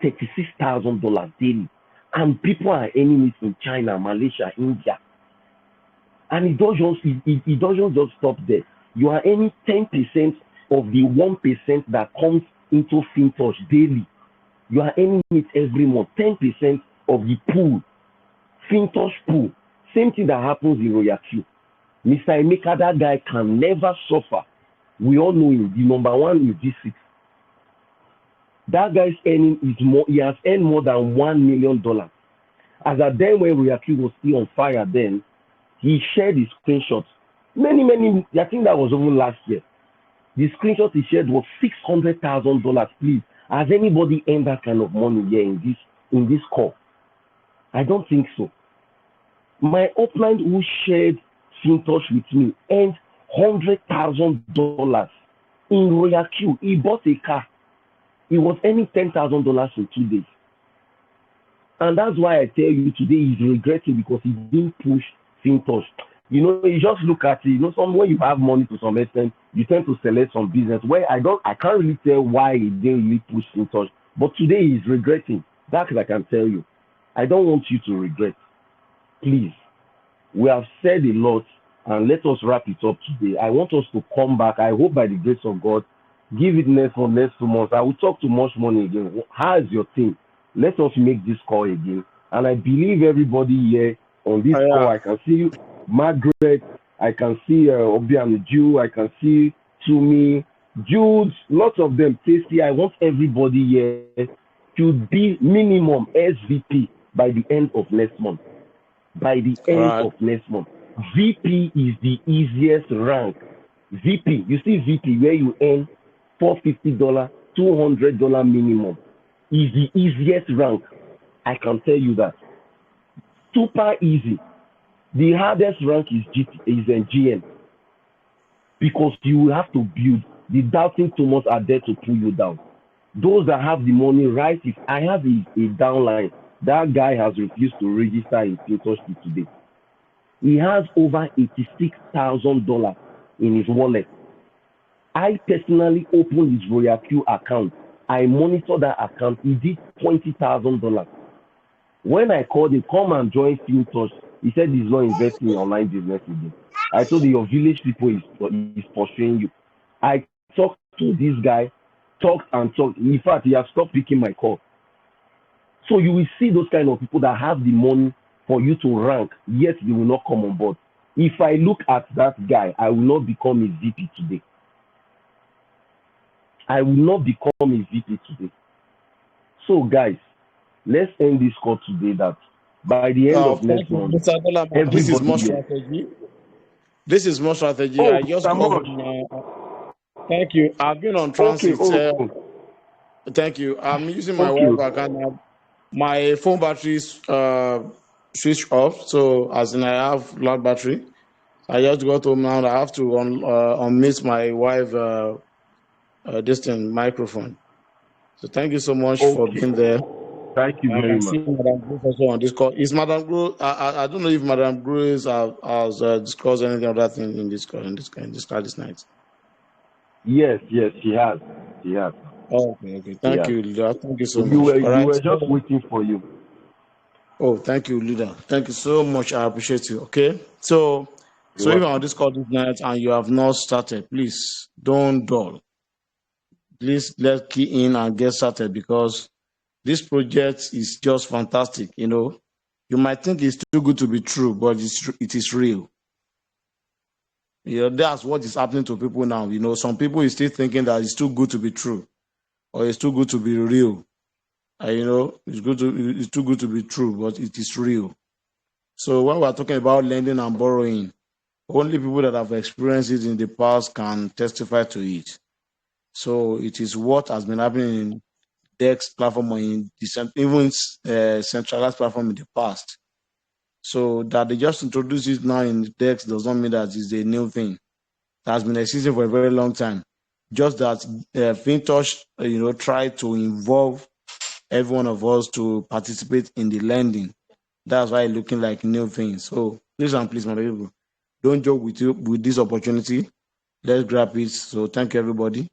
$36,000 daily. And people are earning it in China, Malaysia, India. And it doesn't just stop there. You are earning 10% of the 1% that comes into FinTouch daily. You are earning it every month. 10% of the pool. FinTouch pool. Same thing that happens in ReacQ. Mr. Emeka, that guy can never suffer. We all know him. The number one is D6. That guy's earning is more. He has earned more than $1 million. As at then, when ReacQ was still on fire, then he shared his screenshots. Many. I think that was even last year. The screenshot he shared was $600,000. Please, has anybody earned that kind of money here in this call? I don't think so. My upline who shared FinTouch with me earned $100,000 in ReacQ. He bought a car. He was earning $10,000 in 2 days. And that's why I tell you today he's regretting because he didn't push FinTouch. You know, you just look at it. You know, when you have money to some extent, you tend to select some business where I can't really tell why he didn't really push FinTouch. But today he's regretting. That I can tell you. I don't want you to regret. Please. We have said a lot, and let us wrap it up today. I want us to come back. I hope by the grace of God, give it next month, next 2 months. I will talk to Much Money again. How is your team? Let us make this call again. And I believe everybody here on this call, Yeah. I can see Margaret, I can see Obian Jew, I can see Tumi, Jude, lots of them. Tasty. I want everybody here to be minimum SVP by the end of next month. By the All end right. of next month. VP is the easiest rank. VP, you see VP where you earn $450, $200 minimum is the easiest rank. I can tell you that. Super easy. The hardest rank is GM because you will have to build. The doubting Thomas are there to pull you down. Those that have the money, right? If I have a downline, that guy has refused to register in Fintosh today. He has over $86,000 in his wallet. I personally opened his Royal Q account. I monitor that account. He did $20,000. When I called him, come and join Fintosh, he said he's not investing in online business again. I told him your village people is pursuing you. I talked to this guy, talked and talked. In fact, he has stopped picking my call. So you will see those kind of people that have the money for you to rank, yet they will not come on board. If I look at that guy, I will not become a VP today. I will not become a VP today. So guys, let's end this call today that by the end of next Thank you, month, Mr. Dollar. This is more everybody here. strategy. This is more strategy. Oh, I just Mr. got. Mosh. Thank you. I've been on Okay, transit. Thank you. I'm using my okay. Wi-Fi account. My phone battery is switched off, so as in I have loud battery. I just got home now. I have to unmute my wife microphone. So thank you so much for being there. Thank you very I much. see Madam Grace also on this call. Is Madam Grace? I don't know if Madam Grace has discussed anything of that thing in this call this night. Yes, she has. She has. Okay. Thank you, leader. Thank you so much. You were just waiting for you. Oh, thank you, leader. Thank you so much. I appreciate you. Okay. So if you're on this call this night and you have not started, please don't dull. Please let's key in and get started because this project is just fantastic. You know, you might think it's too good to be true, but it is real. You know, that's what is happening to people now. You know, some people is still thinking that it's too good to be true or it's too good to be real. You know, it's too good to be true, but it is real. So when we're talking about lending and borrowing, only people that have experienced it in the past can testify to it. So it is what has been happening in DEX platform or in even centralized platform in the past. So that they just introduce it now in DEX does not mean that it's a new thing. It has been existing for a very long time. Just that Fintosh, tried to involve every one of us to participate in the lending. That's why it's looking like new things. So please, my people, don't joke with this opportunity. Let's grab it. So thank you, everybody.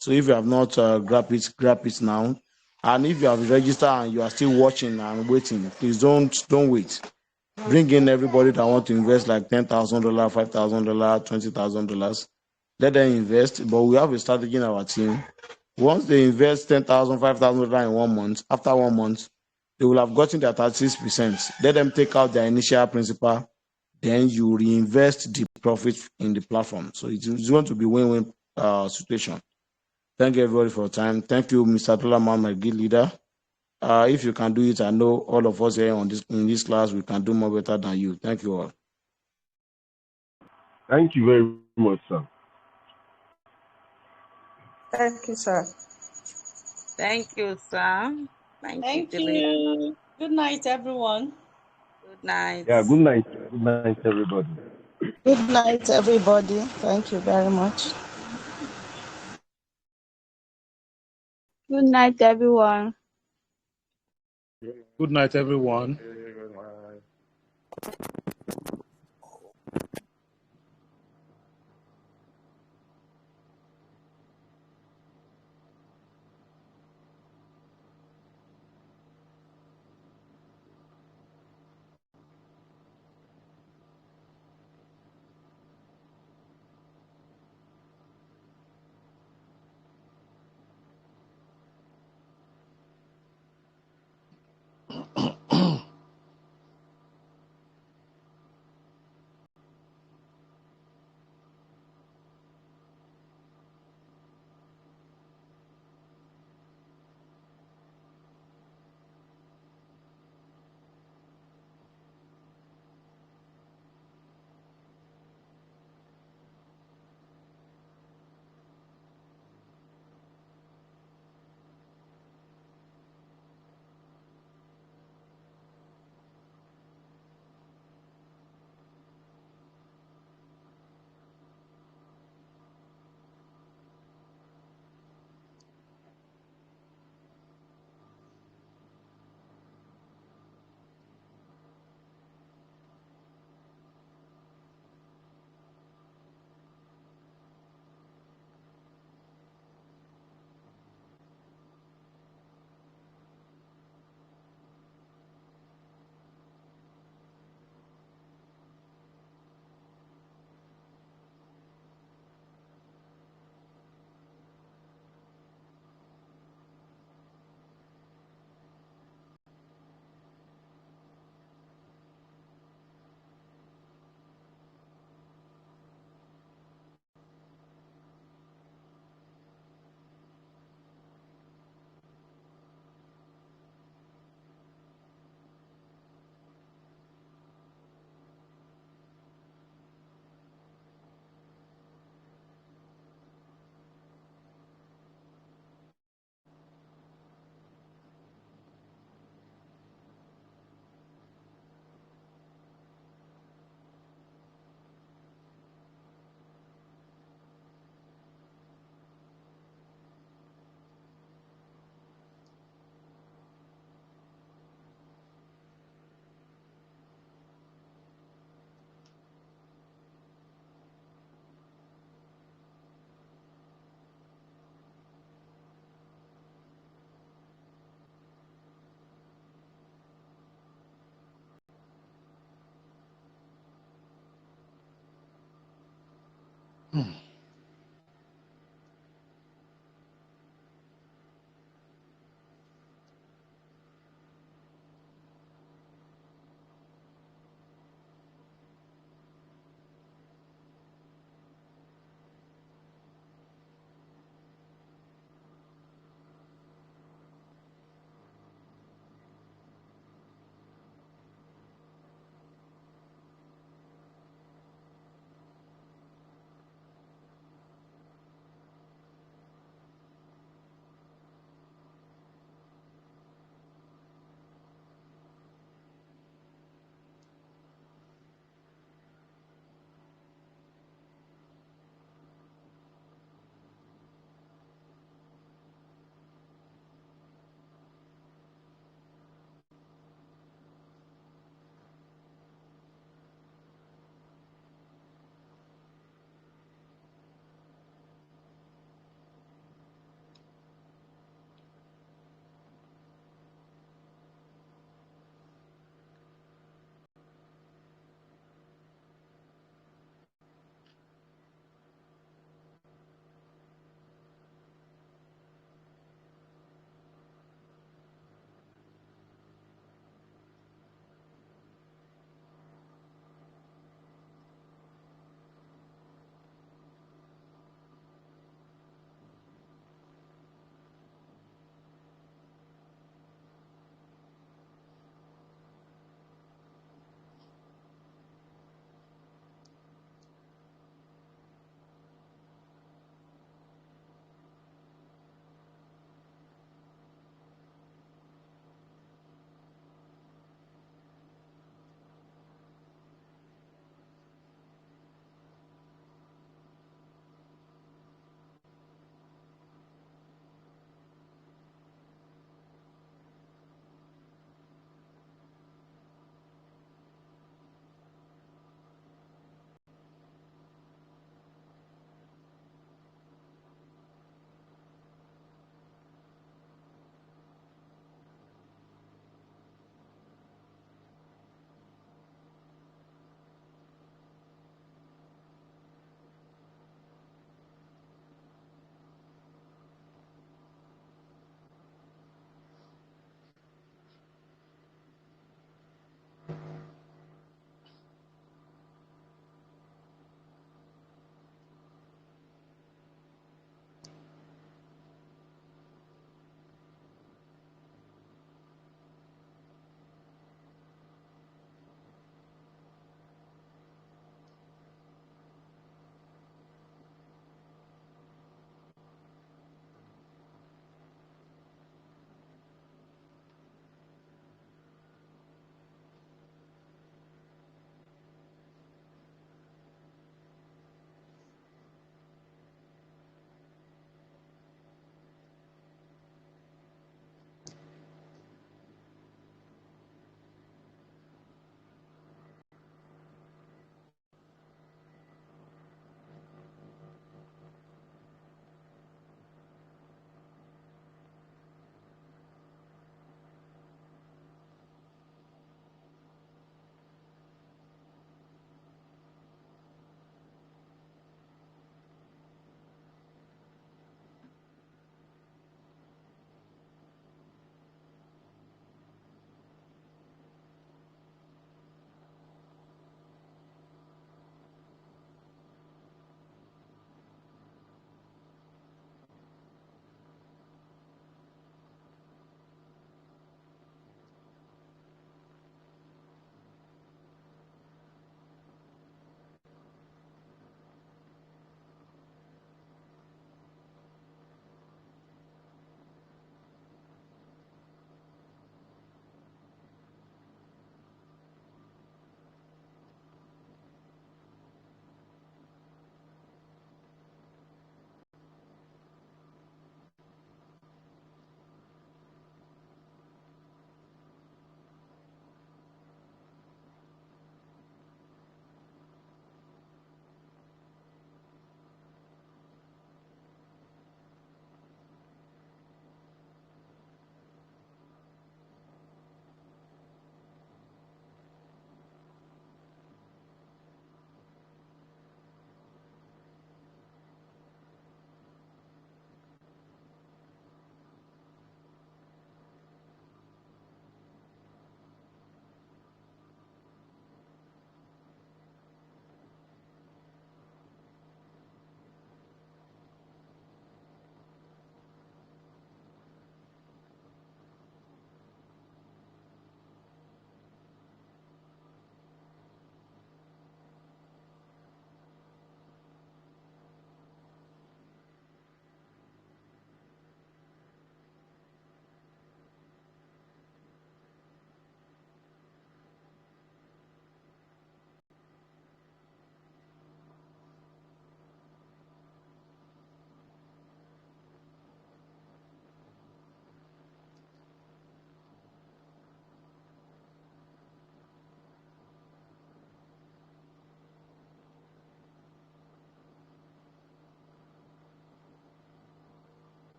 So if you have not grab it now. And if you have registered and you are still watching and waiting, please don't wait. Bring in everybody that want to invest like $10,000, $5,000, $20,000. Let them invest. But we have a strategy in our team. Once they invest $10,000, $5,000 in 1 month, after 1 month, they will have gotten their 36%. Let them take out their initial principal. Then you reinvest the profit in the platform. So it's going to be win-win situation. Thank you, everybody, for your time. Thank you, Mr. Tolaman, my guild leader. If you can do it, I know all of us here in this class, we can do more better than you. Thank you all. Thank you very much, sir. Thank you, sir. Thank you, sir. Thank you. Good night, everyone. Good night. Yeah, good night. Good night, everybody. Good night, everybody. Thank you very much. Good night, everyone. Good night, everyone.